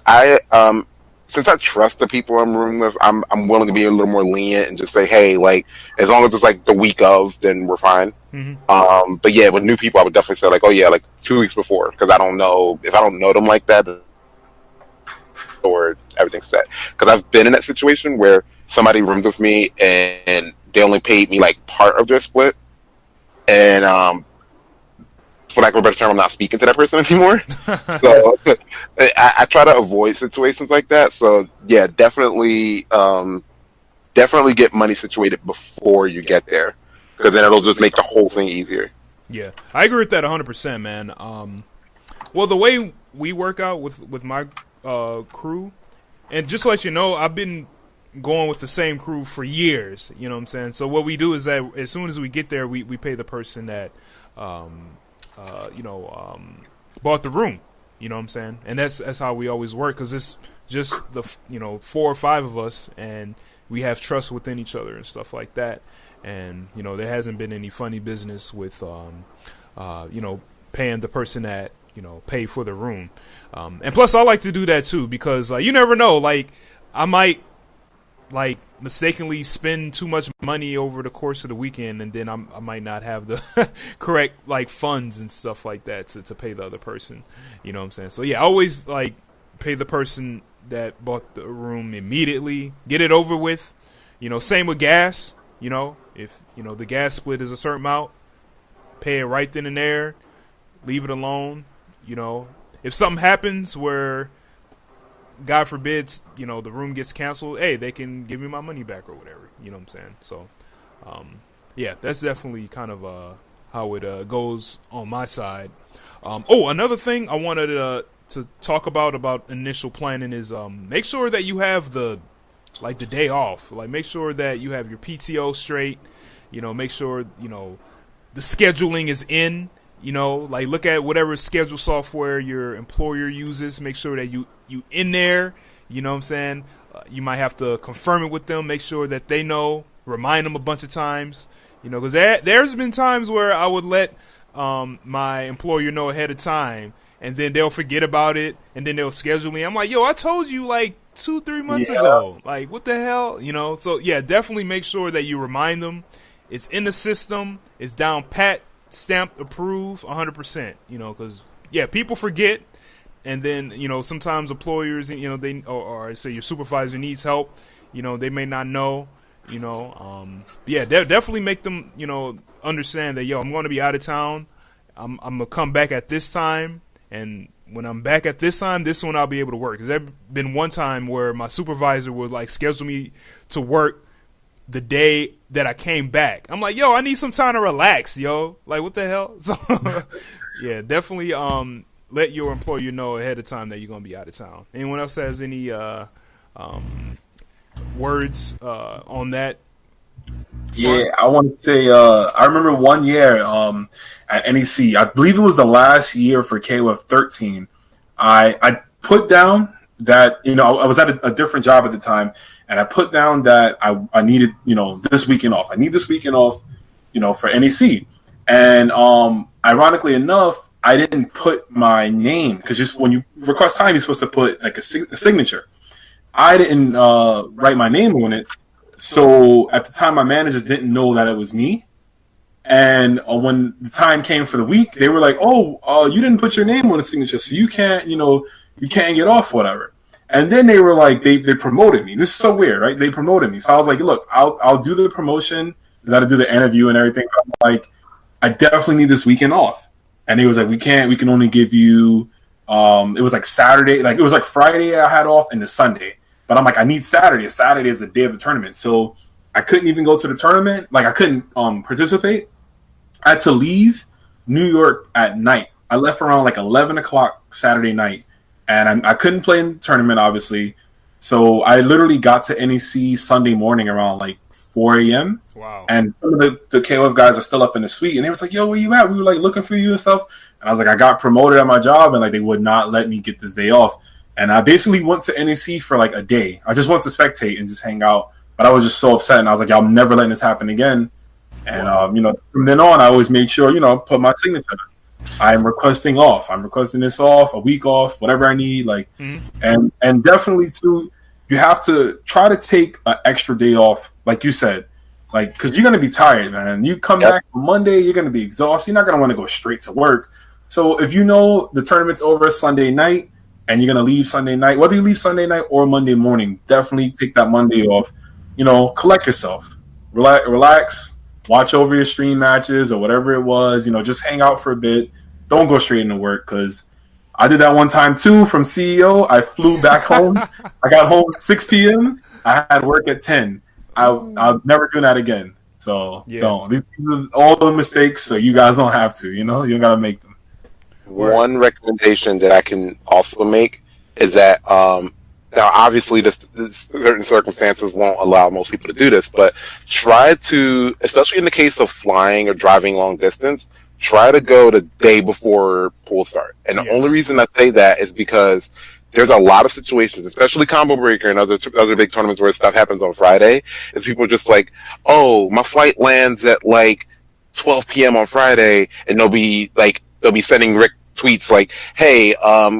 Since I trust the people I'm rooming with, I'm willing to be a little more lenient and just say, hey, like, as long as it's like the week of, then we're fine. Mm-hmm. But yeah, with new people, I would definitely say like, oh yeah, like 2 weeks before, because I don't know if I don't know them like that, or everything's set. Because I've been in that situation where somebody roomed with me and they only paid me like part of their split, and for lack of a better term, I'm not speaking to that person anymore. So I try to avoid situations like that. So yeah, definitely get money situated before you get there, because then it'll just make the whole thing easier. Yeah, I agree with that 100%, man. Well, the way we work out with my crew, and just to let you know, I've been going with the same crew for years. You know what I'm saying? So what we do is that as soon as we get there, we pay the person that bought the room. You know what I'm saying? And that's how we always work, because it's just the 4 or 5 of us, and we have trust within each other and stuff like that. And there hasn't been any funny business with paying the person that pay for the room. And plus, I like to do that too because you never know. Like, I might mistakenly spend too much money over the course of the weekend, and then I might not have the correct funds and stuff like that to pay the other person. You know what I'm saying? So yeah, I always pay the person that bought the room immediately, get it over with. Same with gas. If the gas split is a certain amount, pay it right then and there, leave it alone. If something happens where, God forbids, the room gets canceled, hey, they can give me my money back or whatever. You know what I'm saying? So, yeah, that's definitely kind of how it goes on my side. Another thing I wanted to talk about initial planning is make sure that you have the day off. Make sure that you have your PTO straight. Make sure the scheduling is in. Look at whatever schedule software your employer uses. Make sure that you in there. You know what I'm saying? You might have to confirm it with them. Make sure that they know. Remind them a bunch of times. Because there's been times where I would let my employer know ahead of time, and then they'll forget about it, and then they'll schedule me. I'm like, yo, I told you 2-3 months ago. What the hell? So yeah, definitely make sure that you remind them. It's in the system. It's down pat. Stamped, approved, 100%. Because people forget, and then sometimes employers, they or say your supervisor needs help. They may not know. Definitely make them understand that I'm going to be out of town. I'm gonna come back at this time, and when I'm back at this time, this one I'll be able to work. Cause there's been one time where my supervisor would schedule me to work the day that I came back. I'm like, yo, I need some time to relax, yo. What the hell? So, yeah, definitely let your employer know ahead of time that you're going to be out of town. Anyone else has any words on that? Yeah, I want to say, I remember one year at NEC, I believe it was the last year for KOF 13, I put down that, I was at a different job at the time, and I put down that I needed, this weekend off. I need this weekend off, for NEC. And ironically enough, I didn't put my name, because just when you request time, you're supposed to put a signature. I didn't write my name on it. So at the time, my managers didn't know that it was me. And when the time came for the week, they were like, "Oh, you didn't put your name on the signature, so you can't, you can't get off, whatever." And then they were like, they promoted me. This is so weird, right? They promoted me. So I was like, look, I'll do the promotion. I got to do the interview and everything. I'm like, I definitely need this weekend off. And he was like, we can only give you, it was Saturday. It was Friday I had off and the Sunday. But I'm like, I need Saturday. Saturday is the day of the tournament. So I couldn't even go to the tournament. I couldn't participate. I had to leave New York at night. I left around 11 o'clock Saturday night. And I couldn't play in the tournament, obviously. So I literally got to NEC Sunday morning around 4 a.m. Wow. And some of the KOF guys are still up in the suite. And they was like, yo, where you at? We were looking for you and stuff. And I was like, I got promoted at my job. And they would not let me get this day off. And I basically went to NEC for a day. I just went to spectate and just hang out. But I was just so upset. And I was like, I'm never letting this happen again. And, from then on, I always made sure, put my signature. I'm requesting off. I'm requesting this off, a week off, whatever I need. And definitely too, you have to try to take an extra day off, like you said, because you're gonna be tired, man. You come back on Monday, you're gonna be exhausted. You're not gonna want to go straight to work. So if the tournament's over Sunday night and you're gonna leave Sunday night, whether you leave Sunday night or Monday morning, definitely take that Monday off. Collect yourself, relax. Watch over your stream matches or whatever it was, just hang out for a bit. Don't go straight into work, because I did that one time too from CEO. I flew back home. I got home at 6 p.m. I had work at 10. I'll never do that again. So don't. These are all the mistakes, so you guys don't have to, you don't got to make them. One recommendation that I can also make is that now, obviously, certain circumstances won't allow most people to do this, but try to, especially in the case of flying or driving long distance, try to go the day before pool start. And the only reason I say that is because there's a lot of situations, especially Combo Breaker and other big tournaments where stuff happens on Friday, is people are just like, oh, my flight lands at 12 p.m. on Friday, and they'll be sending Rick tweets like, "Hey,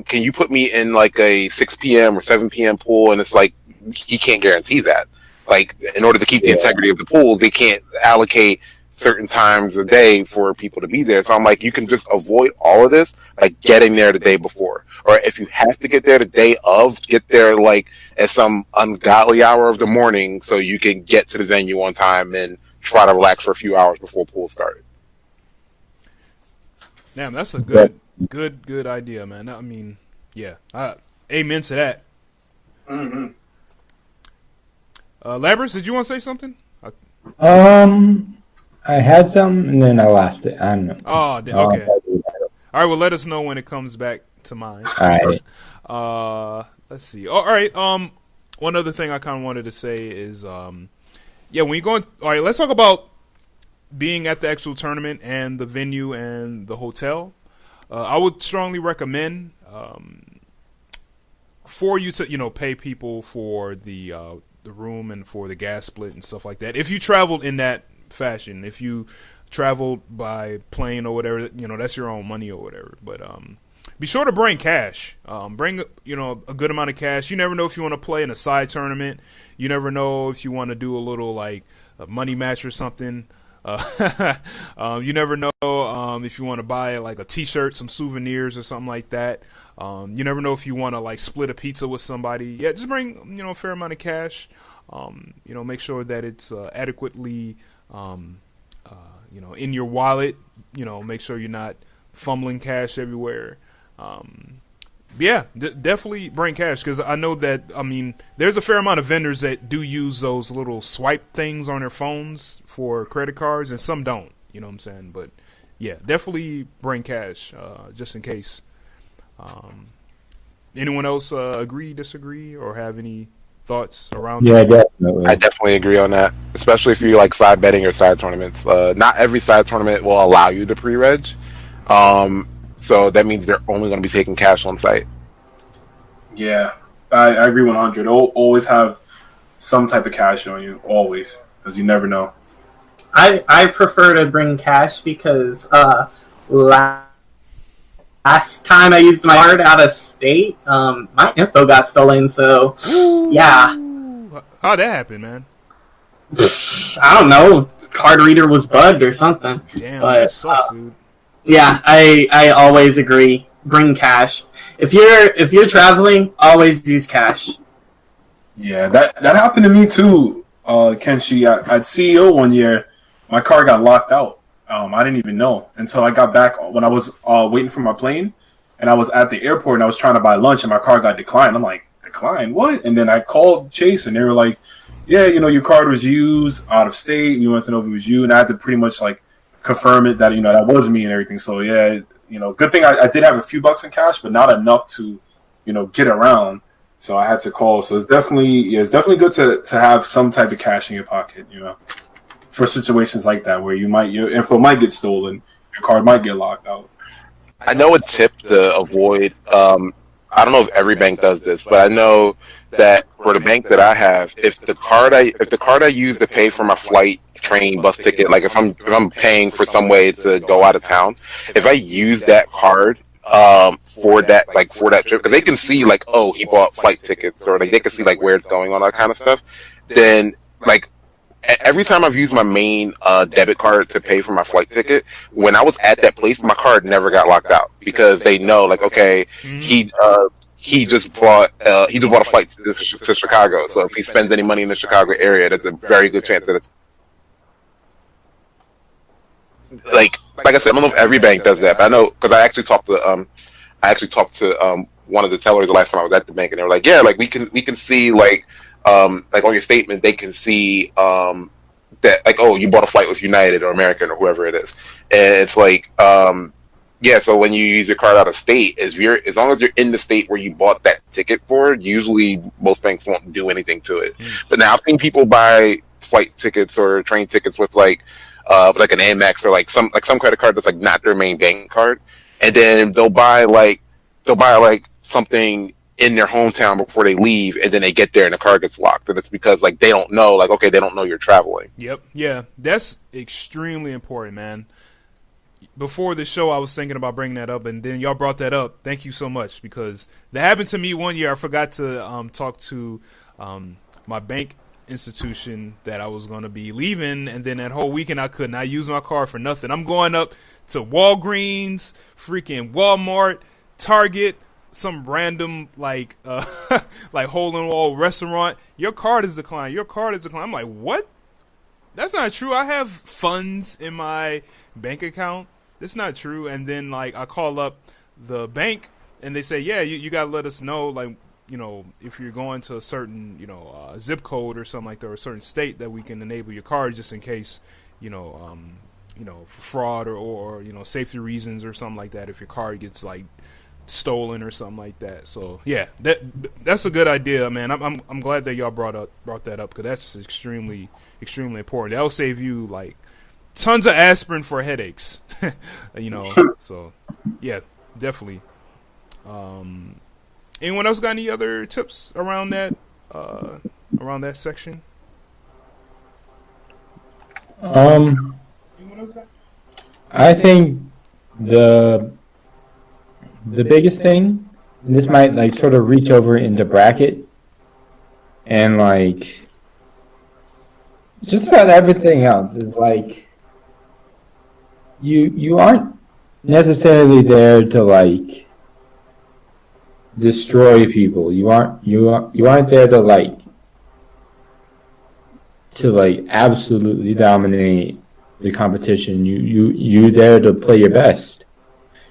can you put me in like a 6 p.m. or 7 p.m. pool?" And it's like he can't guarantee that. Like, in order to keep the integrity of the pools, they can't allocate certain times a day for people to be there. So I'm like, you can just avoid all of this by getting there the day before. Or if you have to get there the day of, get there like at some ungodly hour of the morning so you can get to the venue on time and try to relax for a few hours before pool started. Damn, that's a good idea, man. I mean, yeah, amen to that. Mm-hmm. Labyrz, did you want to say something? I had some and then I lost it. I don't know. Oh, okay. All right, well, let us know when it comes back to mind. All right. Let's see. All right. One other thing I kind of wanted to say is, when you go, all right, let's talk about being at the actual tournament and the venue and the hotel. I would strongly recommend for you to, pay people for the room and for the gas split and stuff like that. If you traveled in that fashion, if you traveled by plane or whatever, that's your own money or whatever. But be sure to bring cash. Bring a good amount of cash. You never know if you want to play in a side tournament. You never know if you want to do a little like a money match or something. You never know if you want to buy like a T-shirt, some souvenirs or something like that. You never know if you want to like split a pizza with somebody. Yeah, just bring a fair amount of cash. Make sure that it's adequately in your wallet. Make sure you're not fumbling cash everywhere. Definitely bring cash, because I know that, there's a fair amount of vendors that do use those little swipe things on their phones for credit cards, and some don't, you know what I'm saying? But yeah, definitely bring cash, just in case. Anyone else agree, disagree, or have any thoughts around Yeah, that? definitely. I definitely agree on that, especially if you like side betting or side tournaments. Not every side tournament will allow you to pre-reg. So that means they're only going to be taking cash on site. Yeah, I agree 100. Always have some type of cash on you, always, because you never know. I prefer to bring cash because last time I used my card out of state, my info got stolen. So yeah, How'd that happen, man? I don't know. Card reader was bugged or something. Damn, But, that sucks, dude. Yeah, I always agree. Bring cash. If you're traveling, always use cash. Yeah, that happened to me too, Kenshi. At CEO one year, my car got locked out. I didn't even know until I got back when I was waiting for my plane, and I was at the airport and I was trying to buy lunch and my car got declined. I'm like, declined? What? And then I called Chase and they were like, yeah, your card was used out of state. You wanted to know if it was you, and I had to pretty much like confirm it that that was me and everything. So yeah, good thing I did have a few bucks in cash, but not enough to get around. So I had to call. So it's definitely good to have some type of cash in your pocket, for situations like that where your info might get stolen, your card might get locked out. I know a tip to avoid. I don't know if every bank does this, but I know that for the bank that I have, if the card I use to pay for my flight, train, bus ticket, like if I'm paying for some way to go out of town, if I use that card for that trip, because they can see like, oh, he bought flight tickets, or like they can see like where it's going on, that kind of stuff, then like every time I've used my main debit card to pay for my flight ticket, when I was at that place, my card never got locked out, because they know like, okay, he just bought a flight to Chicago, so if he spends any money in the Chicago area, there's a very good chance that it's like I said, I don't know if every bank does that, but I know, because I actually talked to one of the tellers the last time I was at the bank, and they were like, yeah, like we can see like on your statement, they can see that like, oh, you bought a flight with United or American or whoever it is, and it's like so when you use your card out of state, as long as you're in the state where you bought that ticket for, usually most banks won't do anything to it. But now I've seen people buy flight tickets or train tickets with like an Amex or like some credit card that's like not their main bank card, and then they'll buy something in their hometown before they leave, and then they get there and the card gets locked, and it's because like they don't know, like, okay, they don't know you're traveling. Yep. Yeah, that's extremely important, man. before the show, I was thinking about bringing that up, and then y'all brought that up. Thank you so much, because that happened to me one year. I forgot to talk to my bank institution that I was going to be leaving, and then that whole weekend I could not use my card for nothing. I'm going up to Walgreens, freaking Walmart, Target, some random like like hole in the wall restaurant. Your card is declined. Your card is declined. I'm like, what? That's not true. I have funds in my bank account. That's not true. And then like I call up the bank and they say, yeah, you gotta let us know, like, you know, if you're going to a certain, you know, zip code or something like that, or a certain state, that we can enable your card just in case, you know, for fraud or you know, safety reasons or something like that, if your card gets like stolen or something like that. So yeah, that's a good idea, man. I'm glad that y'all brought that up, because that's extremely important. That'll save you like tons of aspirin for headaches. You know, so yeah, definitely. Anyone else got any other tips around that section? I think the biggest thing, and this might like sort of reach over into bracket, and like just about everything else, is like you aren't necessarily there to like destroy people. You aren't there to like absolutely dominate the competition. You there to play your best.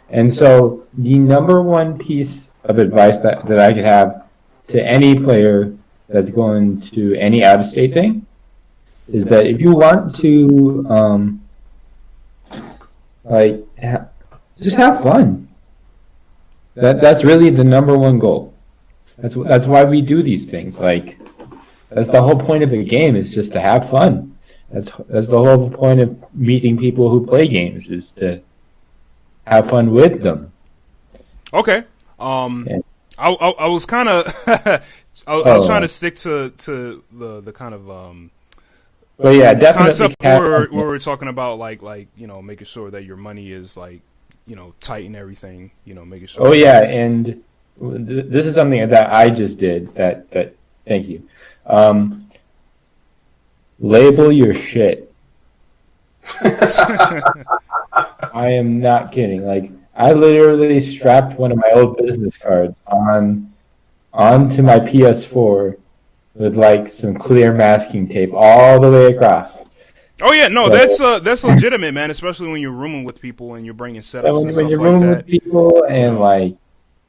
And so the number one piece of advice that I could have to any player that's going to any out-of-state thing is that if you want to just have fun. That's really the number one goal. That's why we do these things. Like, that's the whole point of the game, is just to have fun. That's the whole point of meeting people who play games, is to have fun with them. Okay. Yeah. I was kind of I was trying to stick to the kind of but yeah, definitely concept where we're talking about like you know, making sure that your money is like, you know, tight and everything, you know, making sure. Oh yeah, and this is something that I just did. That thank you. Label your shit. I am not kidding. Like, I literally strapped one of my old business cards onto my PS4 with like some clear masking tape all the way across. Oh yeah, no, that's legitimate, man. Especially when you're rooming with people and you're bringing setups and stuff when you're like rooming that. with people, and like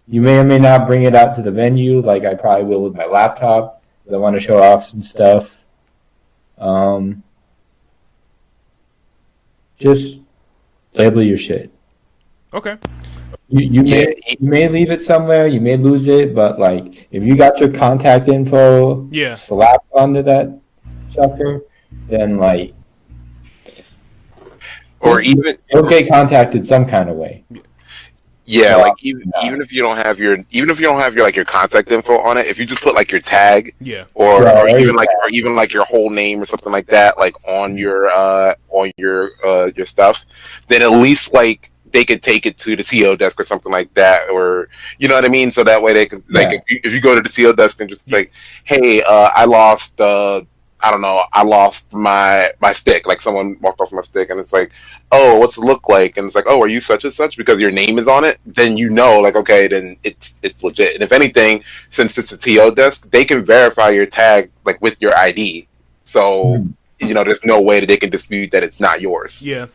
you may or may not bring it out to the venue. Like I probably will with my laptop, but I want to show off some stuff. Just label your shit. Okay. You may leave it somewhere, you may lose it, but like if you got your contact info slapped onto that sucker, then like, or even you'll get contacted some kind of way. Yeah, like even if you don't have your like your contact info on it, if you just put like your tag, or even like your whole name or something like that, like on your stuff, then at least like they could take it to the CO desk or something like that, or you know what I mean. So that way they could like if you go to the CO desk and just say, hey, I lost my stick. Like someone walked off my stick, and it's like, oh, what's it look like? And it's like, oh, are you such and such? Because your name is on it. Then you know, like, okay, then it's legit. And if anything, since it's a TO desk, they can verify your tag like with your ID. So you know, there's no way that they can dispute that it's not yours. Yeah.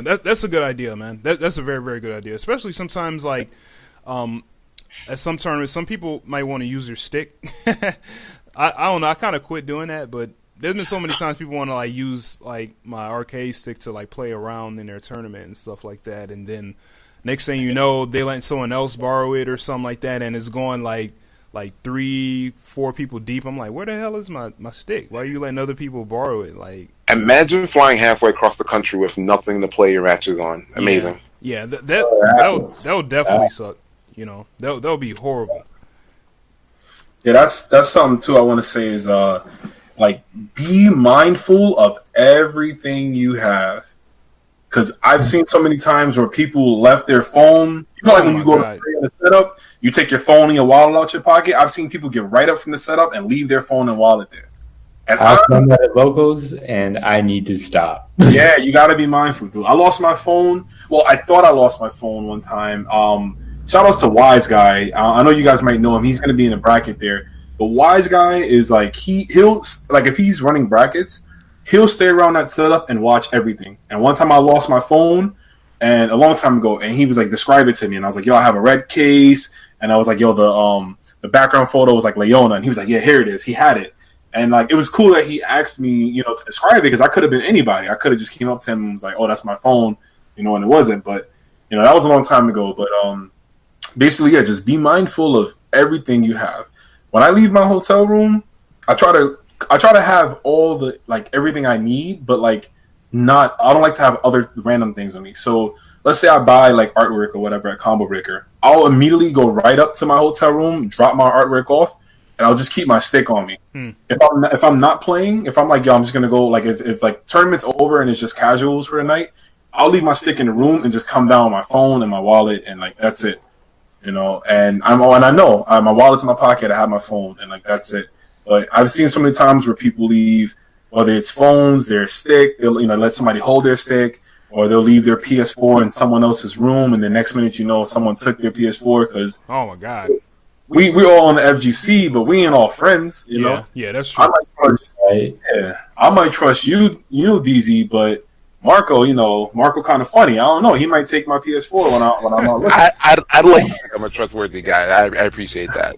That's a good idea, man. That's a very, very good idea. Especially sometimes like at some tournaments, some people might want to use your stick. I don't know. I kind of quit doing that, but there's been so many times people want to like use like my arcade stick to like play around in their tournament and stuff like that, and then next thing you know, they let someone else borrow it or something like that, and it's going like 3-4 people deep. I'm like, where the hell is my stick? Why are you letting other people borrow it? Like, imagine flying halfway across the country with nothing to play your matches on. Amazing. Yeah, that would definitely suck. You know, that would be horrible. Yeah, that's something too. I want to say is like be mindful of everything you have. Because I've seen so many times where people left their phone. You know, like when you go to the setup, you take your phone and your wallet out your pocket. I've seen people get right up from the setup and leave their phone and wallet there. And I've done that at locals, and I need to stop. Yeah, you got to be mindful, dude. I lost my phone. Well, I thought I lost my phone one time. Shout outs to Wise Guy. I know you guys might know him. He's going to be in a bracket there. But Wise Guy is like he'll like if he's running brackets, he'll stay around that setup and watch everything. And one time I lost my phone, and a long time ago, and he was like, describe it to me, and I was like, yo, I have a red case, and I was like, yo, the background photo was like Leona, and he was like, yeah, here it is. He had it. And like it was cool that he asked me, you know, to describe it because I could have been anybody. I could have just came up to him and was like, "Oh, that's my phone," you know, and it wasn't. But you know, that was a long time ago. But basically, yeah, just be mindful of everything you have. When I leave my hotel room, I try to have all the like everything I need, but like not. I don't like to have other random things with me. So let's say I buy like artwork or whatever at Combo Breaker, I'll immediately go right up to my hotel room, drop my artwork off. And I'll just keep my stick on me. If I'm not playing, if I'm like, yo, I'm just gonna go like if like tournament's over and it's just casuals for the night, I'll leave my stick in the room and just come down with my phone and my wallet and like that's it, you know. And I know my wallet's in my pocket. I have my phone and like that's it. But I've seen so many times where people leave, whether it's phones, their stick, they'll let somebody hold their stick, or they'll leave their PS4 in someone else's room, and the next minute you know someone took their PS4 because oh my god. We all on the FGC, but we ain't all friends, you know. Yeah, that's true. I might trust you, DZ, but Marco kind of funny. I don't know. He might take my PS4 when I'm not looking. I'd like to think I'm a trustworthy guy. I appreciate that.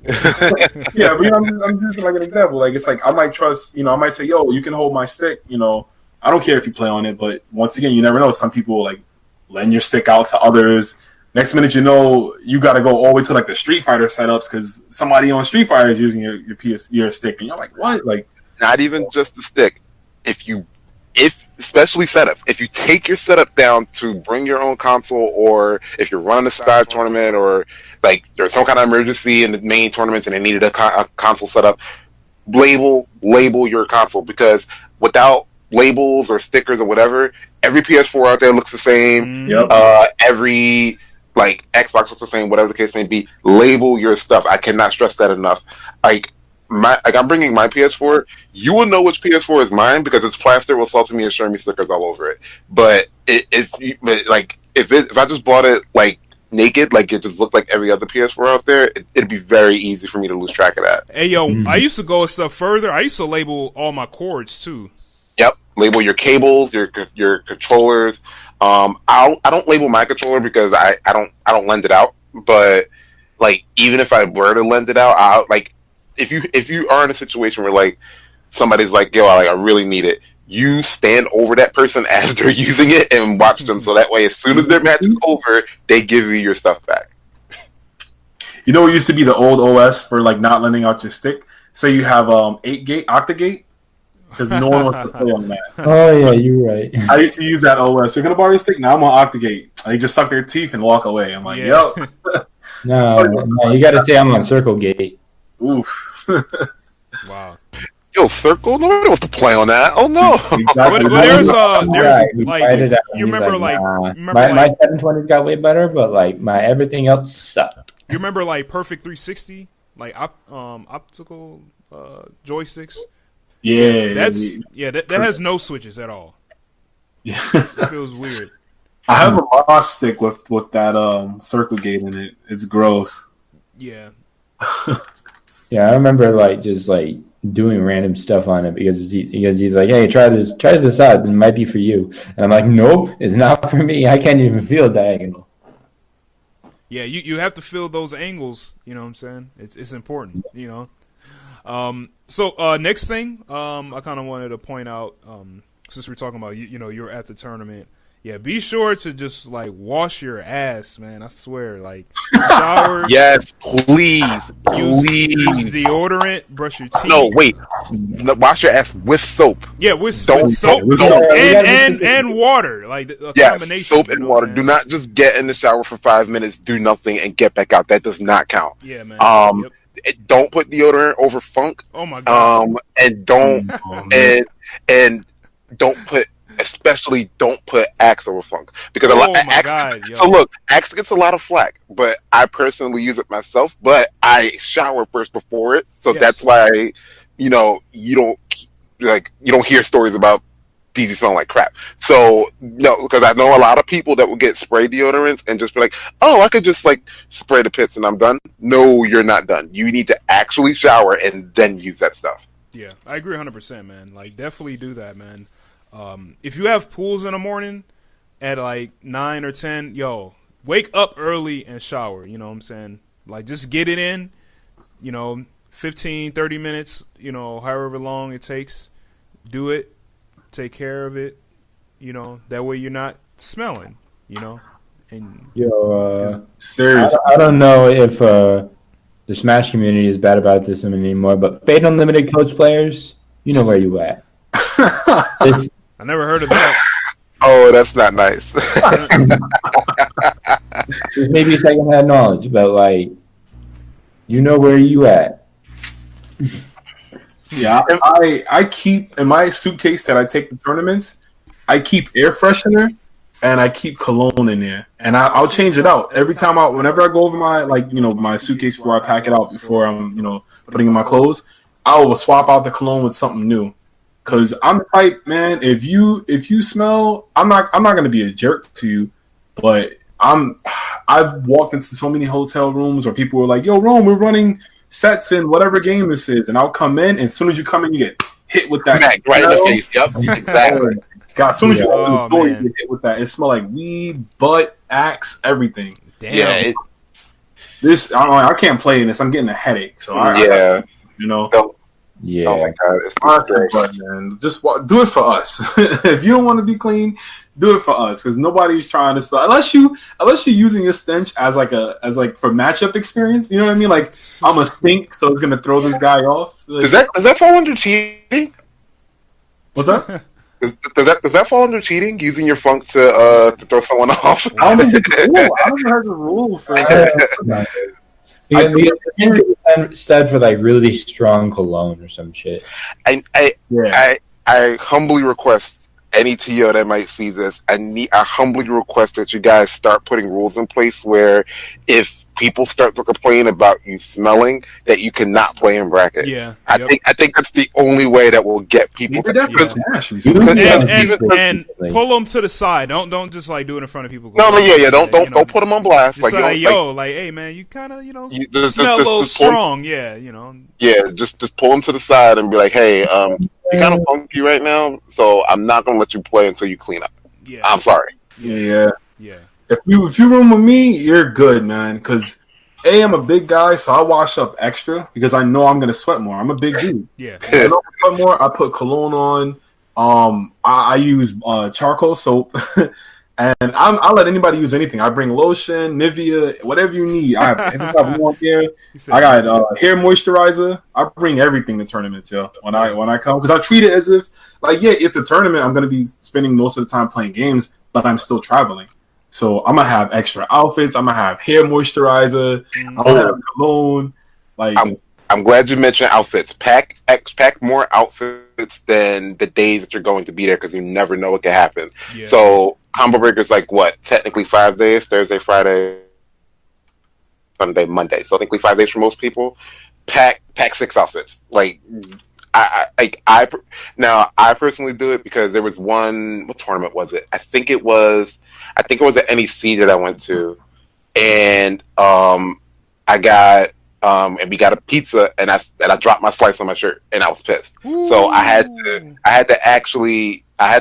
Yeah, but I'm just like an example. Like it's like I might trust. I might say, "Yo, you can hold my stick." I don't care if you play on it, but once again, you never know. Some people like lend your stick out to others. Next minute, you got to go all the way to like the Street Fighter setups because somebody on Street Fighter is using your stick, and you're like, what? Like, not even just the stick. If especially setups, if you take your setup down to bring your own console, or if you're running a side tournament, or like there's some kind of emergency in the main tournaments and they needed a console setup, label your console because without labels or stickers or whatever, every PS4 out there looks the same. Yep. Every like Xbox looks the same, whatever the case may be. Label your stuff. I cannot stress that enough. I'm bringing my PS4. You will know which PS4 is mine because it's plastered with Saltamiya and Shermie stickers all over it. But if I just bought it like naked, like it just looked like every other PS4 out there, it'd be very easy for me to lose track of that. Hey yo, I used to go a step further. I used to label all my cords too. Yep, label your cables, your controllers. I don't label my controller because I don't lend it out. But like even if I were to lend it out, I'll like if you are in a situation where like somebody's like, yo, I really need it, you stand over that person as they're using it and watch them, so that way as soon as their match is over, they give you your stuff back. You know what used to be the old OS for like not lending out your stick? Say you have 8-gate, Octagate, because no one wants to play on that. Oh yeah, you're right. I used to use that OS. You're gonna borrow your stick? Now I'm on Octagate. They just suck their teeth and walk away. I'm like, yo. No, you got to say I'm on Circle Gate. Oof. Wow. Yo, Circle? Nobody wants to play on that. Oh no. Exactly. But there's like you remember like my 720 got way better, but like my everything else sucked. You remember like Perfect 360, like optical joysticks. Yeah, that has no switches at all. Yeah, it feels weird. I have a Moss stick with that Circle Gate in it. It's gross. Yeah. Yeah, I remember like just like doing random stuff on it because he's like, hey, try this out. It might be for you. And I'm like, nope, it's not for me. I can't even feel diagonal. Yeah, you have to feel those angles. You know what I'm saying? It's important. You know. So next thing, I kind of wanted to point out, since we're talking about you're at the tournament. Yeah, be sure to just like wash your ass, man. I swear, like shower. Yes, please. Use deodorant. Brush your teeth. No, wait. Wash your ass with soap. Yeah, with soap and water. Like a combination. Soap and water. Do not just get in the shower for 5 minutes, do nothing, and get back out. That does not count. Yeah, man. Don't put deodorant over funk. Oh my god. And don't and don't put especially don't put Axe over Funk because yo. So look, Axe gets a lot of flack, but I personally use it myself. But I shower first before it, so that's why you don't hear stories about DeezeeKujaku smelling like crap. So no, because I know a lot of people that will get spray deodorants and just be like, oh, I could just like spray the pits and I'm done. No, you're not done. You need to actually shower and then use that stuff. Yeah, I agree 100%, man. Like, definitely do that, man. If you have pools in the morning at like 9 or 10, yo, wake up early and shower. You know what I'm saying? Like, just get it in, 15, 30 minutes, however long it takes. Do it. Take care of it, that way you're not smelling, and I don't know if the Smash community is bad about this anymore, but Fate Unlimited coach players, you know where you at. I never heard of that. Oh, that's not nice. Maybe secondhand knowledge, but like, you know where you at. Yeah, I keep in my suitcase that I take to tournaments, I keep air freshener and I keep cologne in there, and I'll change it out every time whenever I go over my suitcase before I pack it out before I'm putting in my clothes. I will swap out the cologne with something new, because I'm the type, man. If you smell, I'm not gonna be a jerk to you, but I've walked into so many hotel rooms where people were like, "Yo, Rome, we're running sets in whatever game this is," and I'll come in, and as soon as you come in, you get hit with that right in the face. Yep, exactly. God, as soon as you open the door, you get hit with that. It smells like weed, butt, Axe, everything. Damn. Yeah, I can't play in this. I'm getting a headache. So yeah. Yeah. Oh my God, but, man, just do it for us. If you don't want to be clean, do it for us, because nobody's trying to spell unless you're using your stench as for matchup experience. You know what I mean? Like, I'm a stink, so it's gonna throw this guy off. Like, does that fall under cheating? What's that? Does that fall under cheating? Using your funk to throw someone off? I don't think it's rule. I don't know the rule for that. Instead for like really strong cologne or some shit. I humbly request any TO that might see this. I humbly request that you guys start putting rules in place where if people start to complain about you smelling, that you cannot play in bracket. Yeah, I think that's the only way that will get people. And pull them to the side. Don't just like do it in front of people. Don't put them on blast. Like, hey man, you kind of smell a little strong. Yeah, just pull them to the side and be like, hey, you're kind of funky right now, so I'm not gonna let you play until you clean up. Yeah, I'm sorry. Yeah. If you room with me, you're good, man. Because I'm a big guy, so I wash up extra because I know I'm gonna sweat more. I'm a big dude. Yeah. I know I sweat more. I put cologne on. I use charcoal soap, and I'll let anybody use anything. I bring lotion, Nivea, whatever you need. I have warm hair. I got hair moisturizer. I bring everything to tournaments, when I come, because I treat it as if it's a tournament. I'm gonna be spending most of the time playing games, but I'm still traveling. So I'm gonna have extra outfits. I'm gonna have hair moisturizer. I'm gonna have cologne. I'm glad you mentioned outfits. Pack more outfits than the days that you're going to be there, because you never know what can happen. Yeah. So combo breakers technically 5 days: Thursday, Friday, Sunday, Monday. So technically 5 days for most people. Pack 6 outfits. I personally do it because there was one. What tournament was it? I think it was an NEC that I went to, and I got and we got a pizza, and I dropped my slice on my shirt, and I was pissed. Ooh. So I had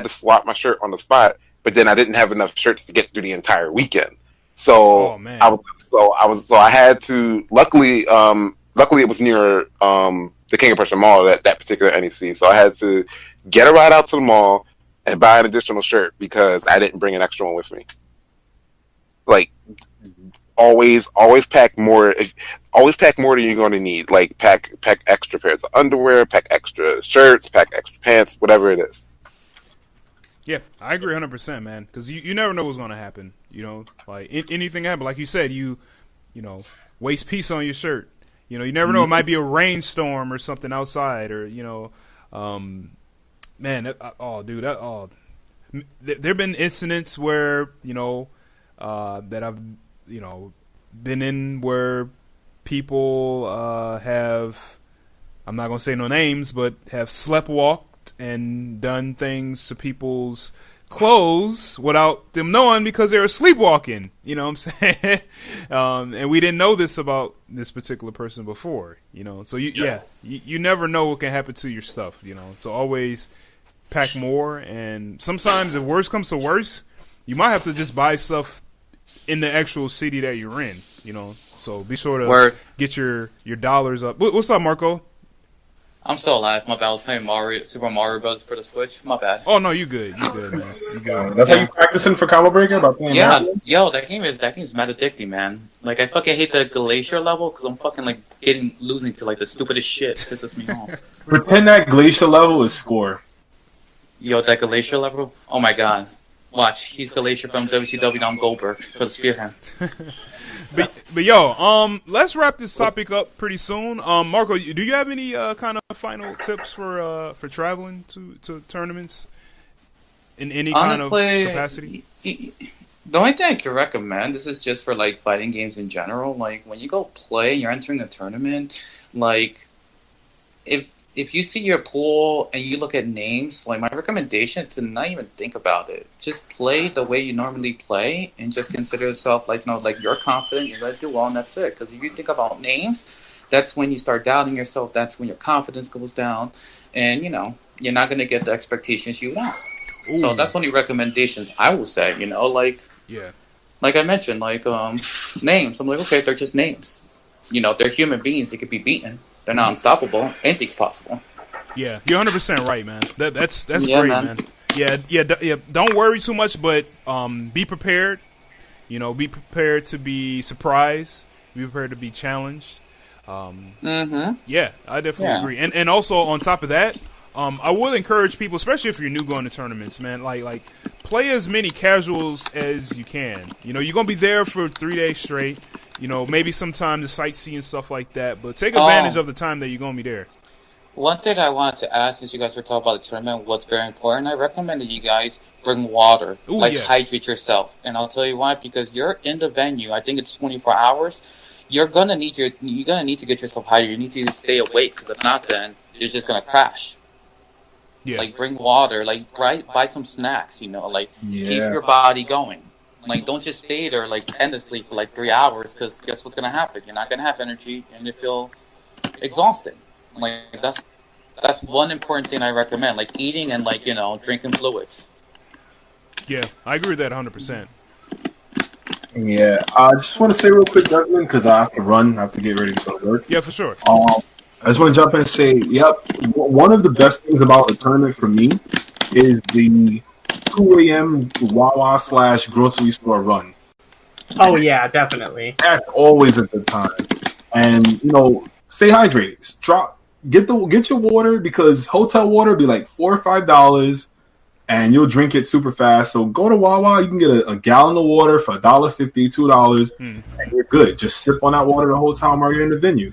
to swap my shirt on the spot, but then I didn't have enough shirts to get through the entire weekend. So I had to. Luckily it was near the King of Prussia Mall, that particular NEC. So I had to get a ride out to the mall and buy an additional shirt because I didn't bring an extra one with me. Always pack more. Always pack more than you're going to need. Pack extra pairs of underwear, pack extra shirts, pack extra pants, whatever it is. Yeah, I agree 100%, man. Because you never know what's going to happen. Anything happen. Like you said, you waste piece on your shirt. You never know. It might be a rainstorm or something outside, or There've been incidents where that I've been in where people have, I'm not gonna say no names, but have sleptwalked and done things to people's clothes without them knowing because they were sleepwalking. You know what I'm saying? And we didn't know this about this particular person before. So you never know what can happen to your stuff. So always pack more, and sometimes if worse comes to worse, you might have to just buy stuff in the actual city that you're in. So be sure to get your dollars up. What's up, Marco? I'm still alive. My bad. I was playing Super Mario Bros. For the Switch. My bad. Oh no, you good. You good, man. You good. That's how you practicing for Combo Breaker about playing Mario? Yo, that game is mad addicting, man. Like I fucking hate the glacier level because I'm fucking like losing to like the stupidest shit. It pisses me off. Pretend that glacier level is score. Yo, that glacier level. Oh my god. Watch, he's Glacier from WCW. Now I'm Goldberg for the spear hand. But yo, let's wrap this topic up pretty soon. Marco, do you have any kind of final tips for traveling to tournaments in any kind of capacity? The only thing I can recommend, this is just for like fighting games in general. Like when you go play, you're entering a tournament. Like if you see your pool and you look at names, like my recommendation is to not even think about it. Just play the way you normally play and just consider yourself like you're confident, you're going to do well, and that's it. Because if you think about names, that's when you start doubting yourself. That's when your confidence goes down, and you're not going to get the expectations you want. Ooh. So that's only recommendations I will say. Like I mentioned, like names. I'm like, okay, they're just names. They're human beings. They could be beaten. They're not unstoppable. Anything's possible. Yeah, you're 100% right, man. That's great, man. Yeah. Don't worry too much, but be prepared. Be prepared to be surprised. Be prepared to be challenged. Yeah, I definitely agree. And also on top of that, I will encourage people, especially if you're new going to tournaments, man. Like play as many casuals as you can. You're gonna be there for 3 days straight. Maybe sometime to sightsee and stuff like that, but take advantage of the time that you're going to be there. One thing I wanted to ask, since you guys were talking about the tournament, what's very important, I recommend that you guys bring water. Hydrate yourself. And I'll tell you why, because you're in the venue, I think it's 24 hours, you're going to need to get yourself hydrated. You need to stay awake, because if not, then you're just going to crash. Yeah. Like, bring water, like, buy some snacks, keep your body going. Like, don't just stay there, endlessly for, 3 hours, because guess what's going to happen? You're not going to have energy, and you feel exhausted. That's one important thing I recommend, eating and, drinking fluids. Yeah, I agree with that 100%. Yeah, I just want to say real quick, Desmond, because I have to run. I have to get ready to go to work. Yeah, for sure. I just want to jump in and say, one of the best things about the tournament for me is the 2 a.m. Wawa/grocery store run. Oh yeah, definitely. That's always a good time. And stay hydrated. Get your water, because hotel water be $4 or $5, and you'll drink it super fast. So go to Wawa. You can get a gallon of water for $1.50, $2, and you're good. Just sip on that water the whole time while you're in the venue.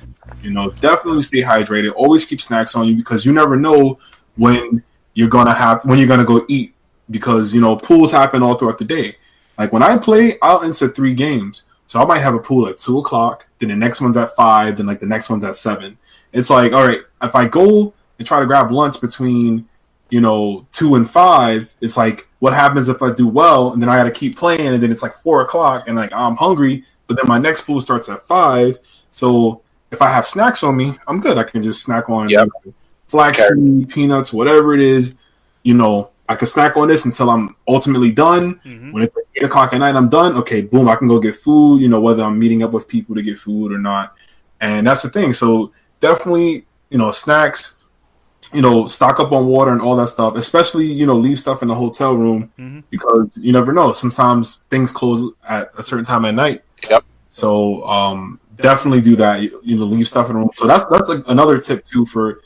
Definitely stay hydrated. Always keep snacks on you, because you never know when you're gonna go eat. Because, pools happen all throughout the day. Like, when I play, I'll enter 3 games. So I might have a pool at 2 o'clock, then the next one's at 5, then, the next one's at 7. It's all right, if I go and try to grab lunch between, 2 and 5, it's what happens if I do well, and then I got to keep playing, and then it's 4 o'clock, and, I'm hungry, but then my next pool starts at 5. So if I have snacks on me, I'm good. I can just snack on flaxseed, peanuts, whatever it is, I can snack on this until I'm ultimately done. Mm-hmm. When it's 8 o'clock at night, I'm done. Okay, boom, I can go get food, whether I'm meeting up with people to get food or not. And that's the thing. So definitely, snacks, stock up on water and all that stuff, especially, leave stuff in the hotel room, because you never know. Sometimes things close at a certain time at night. Yep. So definitely do that, leave stuff in the room. So that's another tip too for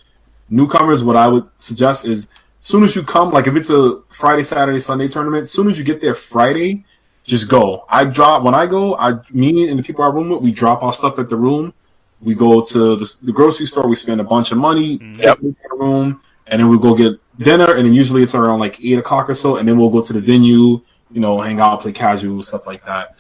newcomers. What I would suggest is, soon as you come, if it's a Friday, Saturday, Sunday tournament, as soon as you get there Friday, just go. Me and the people I room with, we drop our stuff at the room. We go to the grocery store. We spend a bunch of money, in the room, and then we go get dinner, and then usually it's around like 8 o'clock or so, and then we'll go to the venue, hang out, play casual, stuff like that.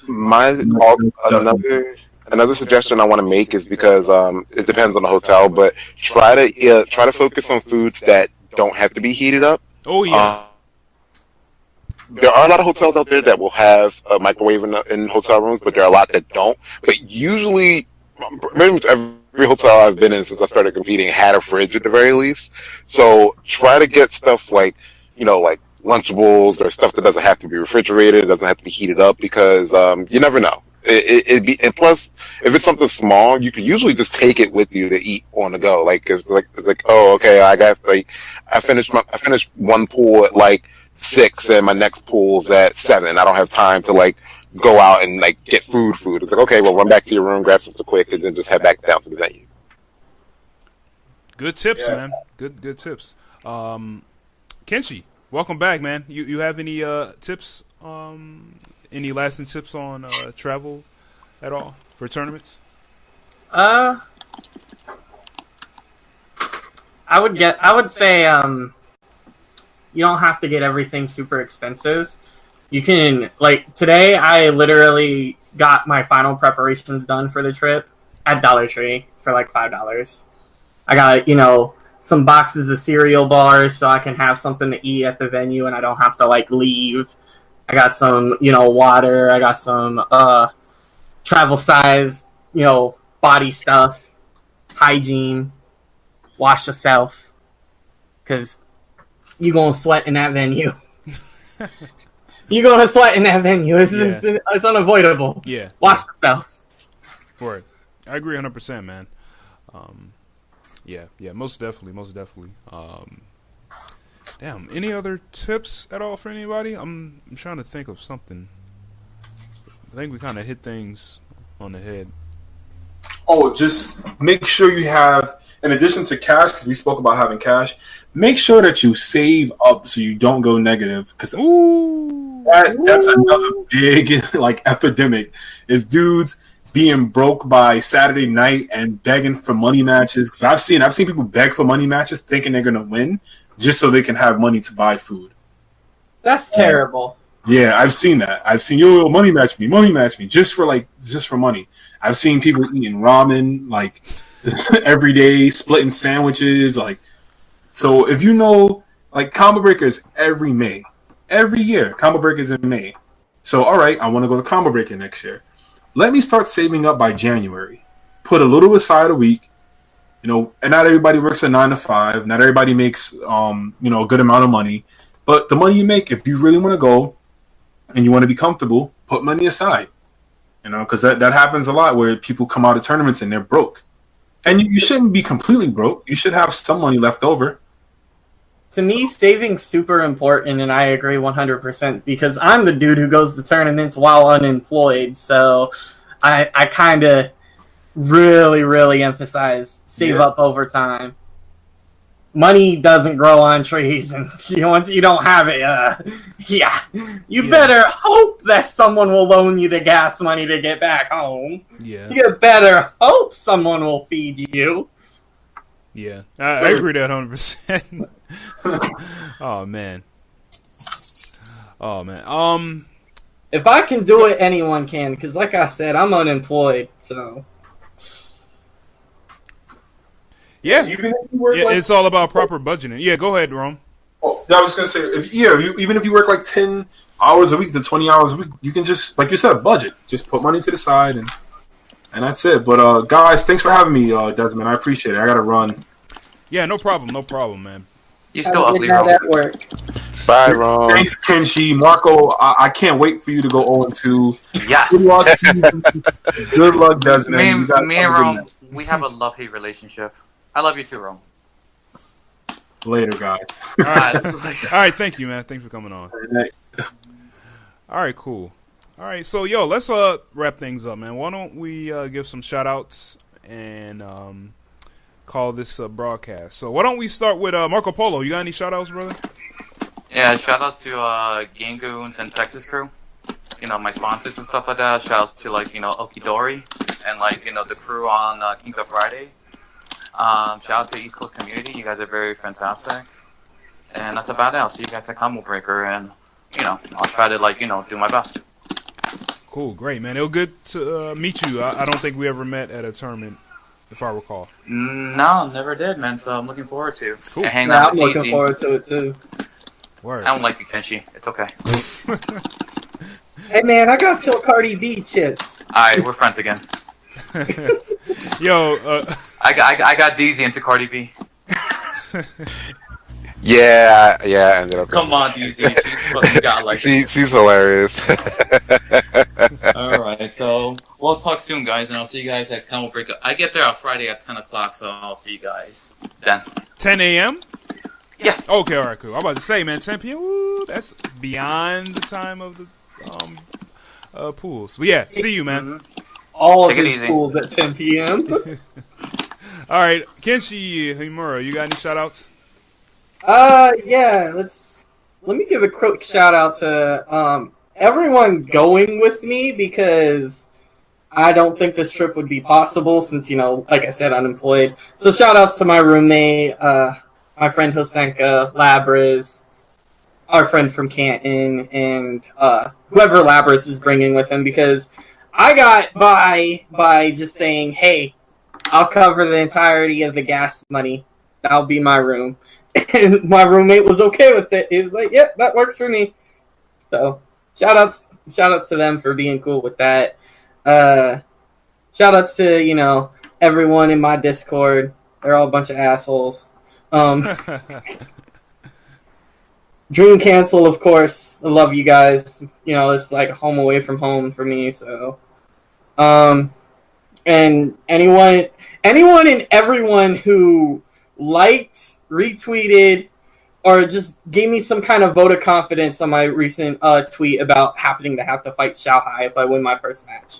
Another suggestion I want to make is because it depends on the hotel, but try to focus on foods that don't have to be heated up. Oh yeah. There are a lot of hotels out there that will have a microwave in hotel rooms, but there are a lot that don't. But usually, pretty much every hotel I've been in since I started competing had a fridge at the very least. So try to get stuff like Lunchables or stuff that doesn't have to be refrigerated, doesn't have to be heated up, because you never know. And plus, if it's something small, you can usually just take it with you to eat on the go. It's like, oh, okay, I finished one pool at 6, and my next pool's at 7. I don't have time to go out and get food. It's like, okay, well, run back to your room, grab something quick, and then just head back down to the venue. Good tips, man. Good tips. Kenshi, welcome back, man. You have any tips? Any lasting tips on travel at all for tournaments? I would say you don't have to get everything super expensive. You can, today I literally got my final preparations done for the trip at Dollar Tree for $5. I got, some boxes of cereal bars so I can have something to eat at the venue and I don't have to leave. I got some, water. I got some travel size, body stuff, hygiene, wash yourself, because you're going to sweat in that venue. You're going to sweat in that venue. It's unavoidable. Yeah. Wash yourself. Word. I agree 100%, man. Yeah, most definitely. Damn, any other tips at all for anybody? I'm trying to think of something. I think we kind of hit things on the head. Oh, just make sure you have, in addition to cash, because we spoke about having cash, make sure that you save up so you don't go negative. Because that's another big epidemic, is dudes being broke by Saturday night and begging for money matches. Because I've seen people beg for money matches thinking they're gonna win just so they can have money to buy food. That's terrible. Yeah, I've seen that. I've seen money match me just for money. I've seen people eating ramen every day, splitting sandwiches. So if Combo Breakers every year, Combo Breakers in May. So all right, I want to go to Combo Breaker next year. Let me start saving up by January. Put a little aside a week. And not everybody works a 9 to 5. Not everybody makes a good amount of money. But the money you make, if you really want to go and you want to be comfortable, put money aside. Because that happens a lot where people come out of tournaments and they're broke. And you shouldn't be completely broke. You should have some money left over. To me, saving's super important, and I agree 100% because I'm the dude who goes to tournaments while unemployed. So I kind of really, really emphasize save up over time. Money doesn't grow on trees, and once you don't have it, you better hope that someone will loan you the gas money to get back home. Yeah. You better hope someone will feed you. Yeah, I agree that 100%. Oh man. If I can do it, anyone can. Because, like I said, I'm unemployed, so. Yeah, it's all about proper budgeting. Yeah, go ahead, Rome. Oh, I was gonna say, even if you work 10 hours a week to 20 hours a week, you can just, like you said, budget. Just put money to the side and that's it. But guys, thanks for having me, Desmond. I appreciate it. I gotta run. Yeah, no problem, man. You still ugly, Rome. At work. Bye, Rome. Thanks, Kenshi. Marco, I can't wait for you to go 0-2. Yes. Good luck, Good luck, Desmond. Me and Rome, we have a love-hate relationship. I love you too, Rome. Later, guys. All right, thank you, man. Thanks for coming on. All right, cool. All right, so let's wrap things up, man. Why don't we give some shout outs and call this a broadcast. So why don't we start with Marco Polo? You got any shout outs, brother? Yeah, shout outs to Game Goons and Texas Crew. My sponsors and stuff like that. Shout outs to Okidori and the crew on Kings of Friday. Shout out to East Coast community. You guys are very fantastic. And that's about it. I'll see you guys at Combo Breaker, and I'll try to do my best. Cool, great, man. It was good to meet you. I don't think we ever met at a tournament, if I recall. No, never did, man. So I'm looking forward to Cool. and hanging out I'm with looking forward to it too. Word. I don't like you, Kenshi. It's okay. Hey man, I got your Cardi B chips. Alright, we're friends again. Yo, I got DeezeeKujaku into Cardi B. Yeah, I ended up. Come on, DeezeeKujaku. You got like. She's hilarious. Alright, so we'll talk soon, guys, and I'll see you guys at Combo Breaker. I get there on Friday at 10 o'clock, so I'll see you guys then. 10 a.m.? Yeah. Okay, all right, cool. I'm about to say, man, 10 p.m. Ooh, that's beyond the time of the pools. But yeah, see you, man. Mm-hmm. All of Take it these easy. schools at 10 p.m. All right, KenshixHimura, you got any shout-outs? Yeah, let me give a quick shout out to everyone going with me, because I don't think this trip would be possible since, like I said, unemployed. So shout outs to my roommate, my friend Hosenka, Labyrz, our friend from Canton, and whoever Labyrz is bringing with him, because I got by just saying, hey, I'll cover the entirety of the gas money. That'll be my room. And my roommate was okay with it. He was like, yep, that works for me. So shout outs to them for being cool with that. Shout outs to, everyone in my Discord. They're all a bunch of assholes. Dream Cancel, of course. I love you guys. It's like a home away from home for me, so and anyone and everyone who liked, retweeted, or just gave me some kind of vote of confidence on my recent tweet about happening to have to fight Xiaohai if I win my first match.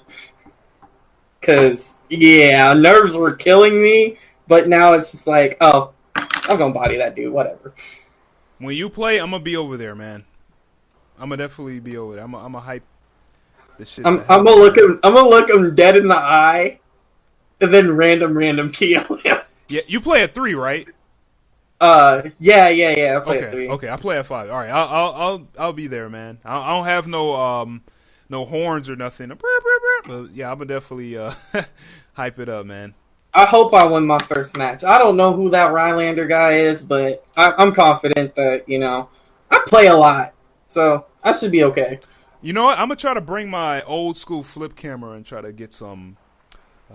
Because, yeah, nerves were killing me, but now it's just like, oh, I'm going to body that dude, whatever. When you play, I'm going to be over there, man. I'm going to definitely be over there. I'm going to hype the shit. I'm going to look him dead in the eye and then random kill him. Yeah, you play at 3, right? Yeah. I play at 3. Okay, I play at 5. All right, I'll be there, man. I don't have no horns or nothing. But yeah, I'm gonna definitely hype it up, man. I hope I win my first match. I don't know who that Rylander guy is, but I'm confident that I play a lot, so I should be okay. You know what? I'm gonna try to bring my old school flip camera and try to get some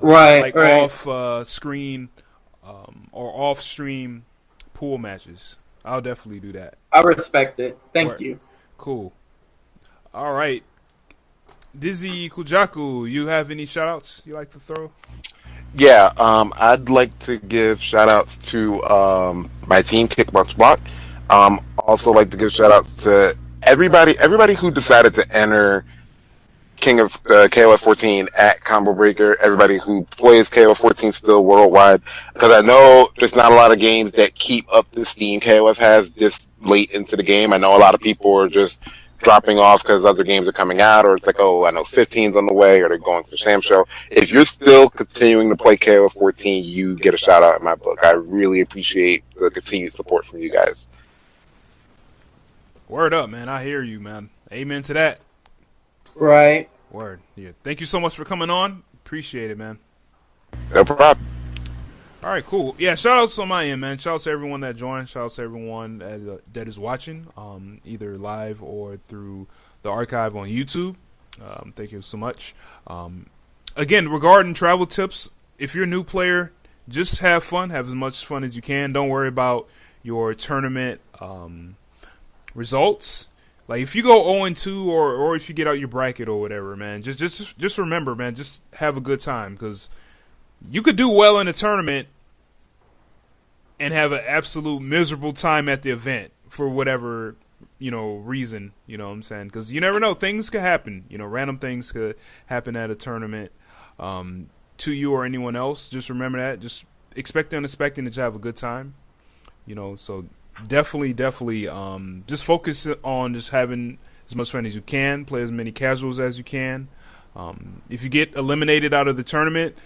right. off screen or off stream pool matches. I'll definitely do that. I respect it. Thank you. Cool. All right. DeezeeKujaku, you have any shout-outs you like to throw? Yeah, I'd like to give shout-outs to my team, Kickbox Block. Also like to give shout-outs to everybody who decided to enter King of KOF 14 at Combo Breaker, everybody who plays KOF 14 still worldwide, because I know there's not a lot of games that keep up the steam KOF has this late into the game. I know a lot of people are just dropping off because other games are coming out, or it's like, oh, I know 15's on the way, or they're going for Sam Show. If you're still continuing to play KOF 14, you get a shout out in my book. I really appreciate the continued support from you guys. Word up, man. I hear you, man. Amen to that. Right. Word. Yeah. Thank you so much for coming on. Appreciate it, man. No problem. All right, cool. Yeah, shout outs on my end, man. Shout outs to everyone that joined. Shout outs to everyone that is watching, either live or through the archive on YouTube. Thank you so much. Again, regarding travel tips, if you're a new player, just have fun. Have as much fun as you can. Don't worry about your tournament results. Like, if you go 0-2 or if you get out your bracket or whatever, man, just remember, man, just have a good time, because you could do well in a tournament and have an absolute miserable time at the event for whatever, reason, you know what I'm saying? Because you never know. Things could happen. Random things could happen at a tournament to you or anyone else. Just remember that. Just expect the unexpected and just have a good time. So definitely, just focus on just having as much fun as you can. Play as many casuals as you can. If you get eliminated out of the tournament,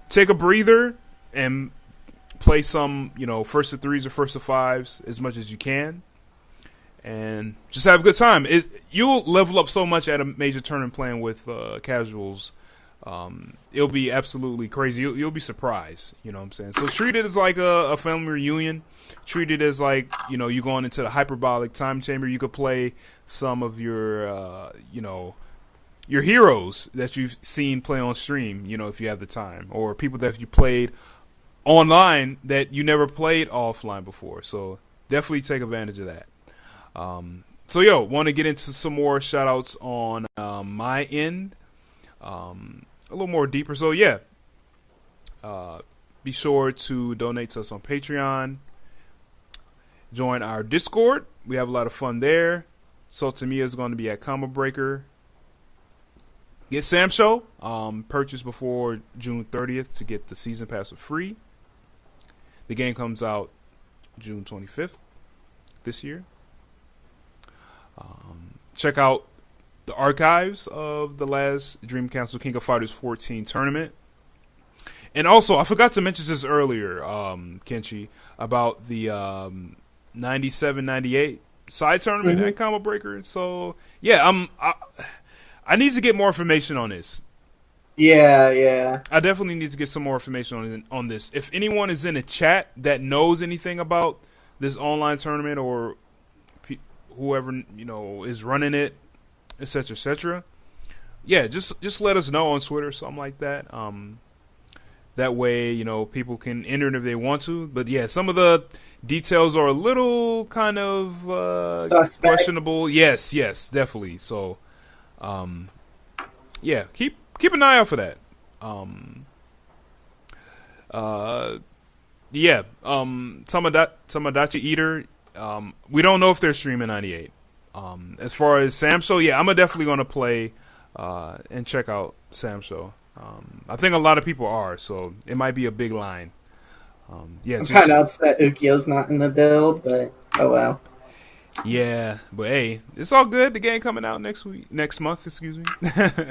take a breather and play some, first to threes or first to fives as much as you can. and just have a good time. You'll level up so much at a major tournament playing with casuals. It'll be absolutely crazy. You'll be surprised. You know what I'm saying? So treat it as like a family reunion. Treat it as like, you going into the hyperbolic time chamber. You could play some of your, your heroes that you've seen play on stream, if you have the time, or people that you played online that you never played offline before. So definitely take advantage of that. So want to get into some more shout outs on my end. A little more deeper. So be sure to donate to us on Patreon. Join our Discord. We have a lot of fun there. Saltamiya is going to be at Combo Breaker. Get Sam Show. Purchase before June 30th to get the season pass for free. The game comes out June 25th this year. Check out the archives of the last Dream Council King of Fighters 14 tournament. And also, I forgot to mention this earlier, Kenshi, about the 97-98 side tournament at Combo Breaker. So, I need to get more information on this. Yeah. I definitely need to get some more information on this. If anyone is in the chat that knows anything about this online tournament, or whoever is running it, etc., etc., just let us know on Twitter or something like that. That way, people can enter it if they want to. But some of the details are a little kind of questionable. Yes, definitely. So, keep an eye out for that. Tamadachi Eater. We don't know if they're streaming 98. As far as Sam Show, I'm definitely going to play and check out Sam Show. I think a lot of people are, so it might be a big line. I'm kind of upset Ukio's not in the build, but oh well. Yeah, but hey, it's all good. The game coming out next month, excuse me.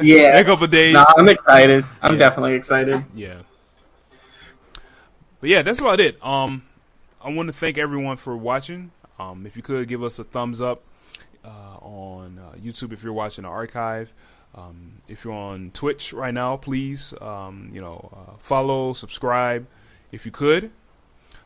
Yeah. In a couple of days. No, I'm excited. I'm definitely excited. Yeah. But that's about it. I want to thank everyone for watching. If you could give us a thumbs up on YouTube if you're watching the archive. If you're on Twitch right now, please, follow, subscribe. If you could,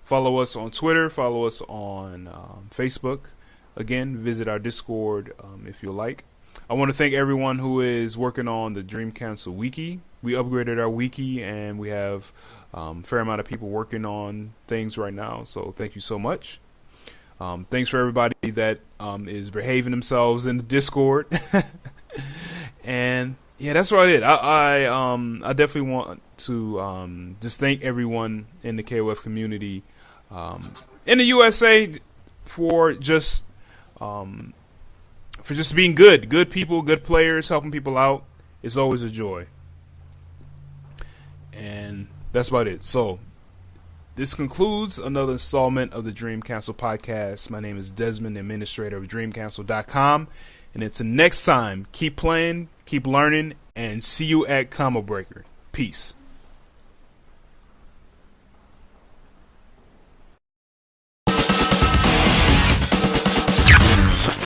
follow us on Twitter, follow us on Facebook. Again, visit our Discord if you like. I want to thank everyone who is working on the Dream Council Wiki. We upgraded our wiki, and we have a fair amount of people working on things right now. So thank you so much. Thanks for everybody that is behaving themselves in the Discord. And that's what I did. I definitely want to just thank everyone in the KOF community in the USA for just being good people, good players, helping people out. It's always a joy. And that's about it. So this concludes another installment of the Dream Council podcast. My name is Desmond, administrator of DreamCouncil.com. And until next time, keep playing, keep learning, and see you at Combo Breaker. Peace.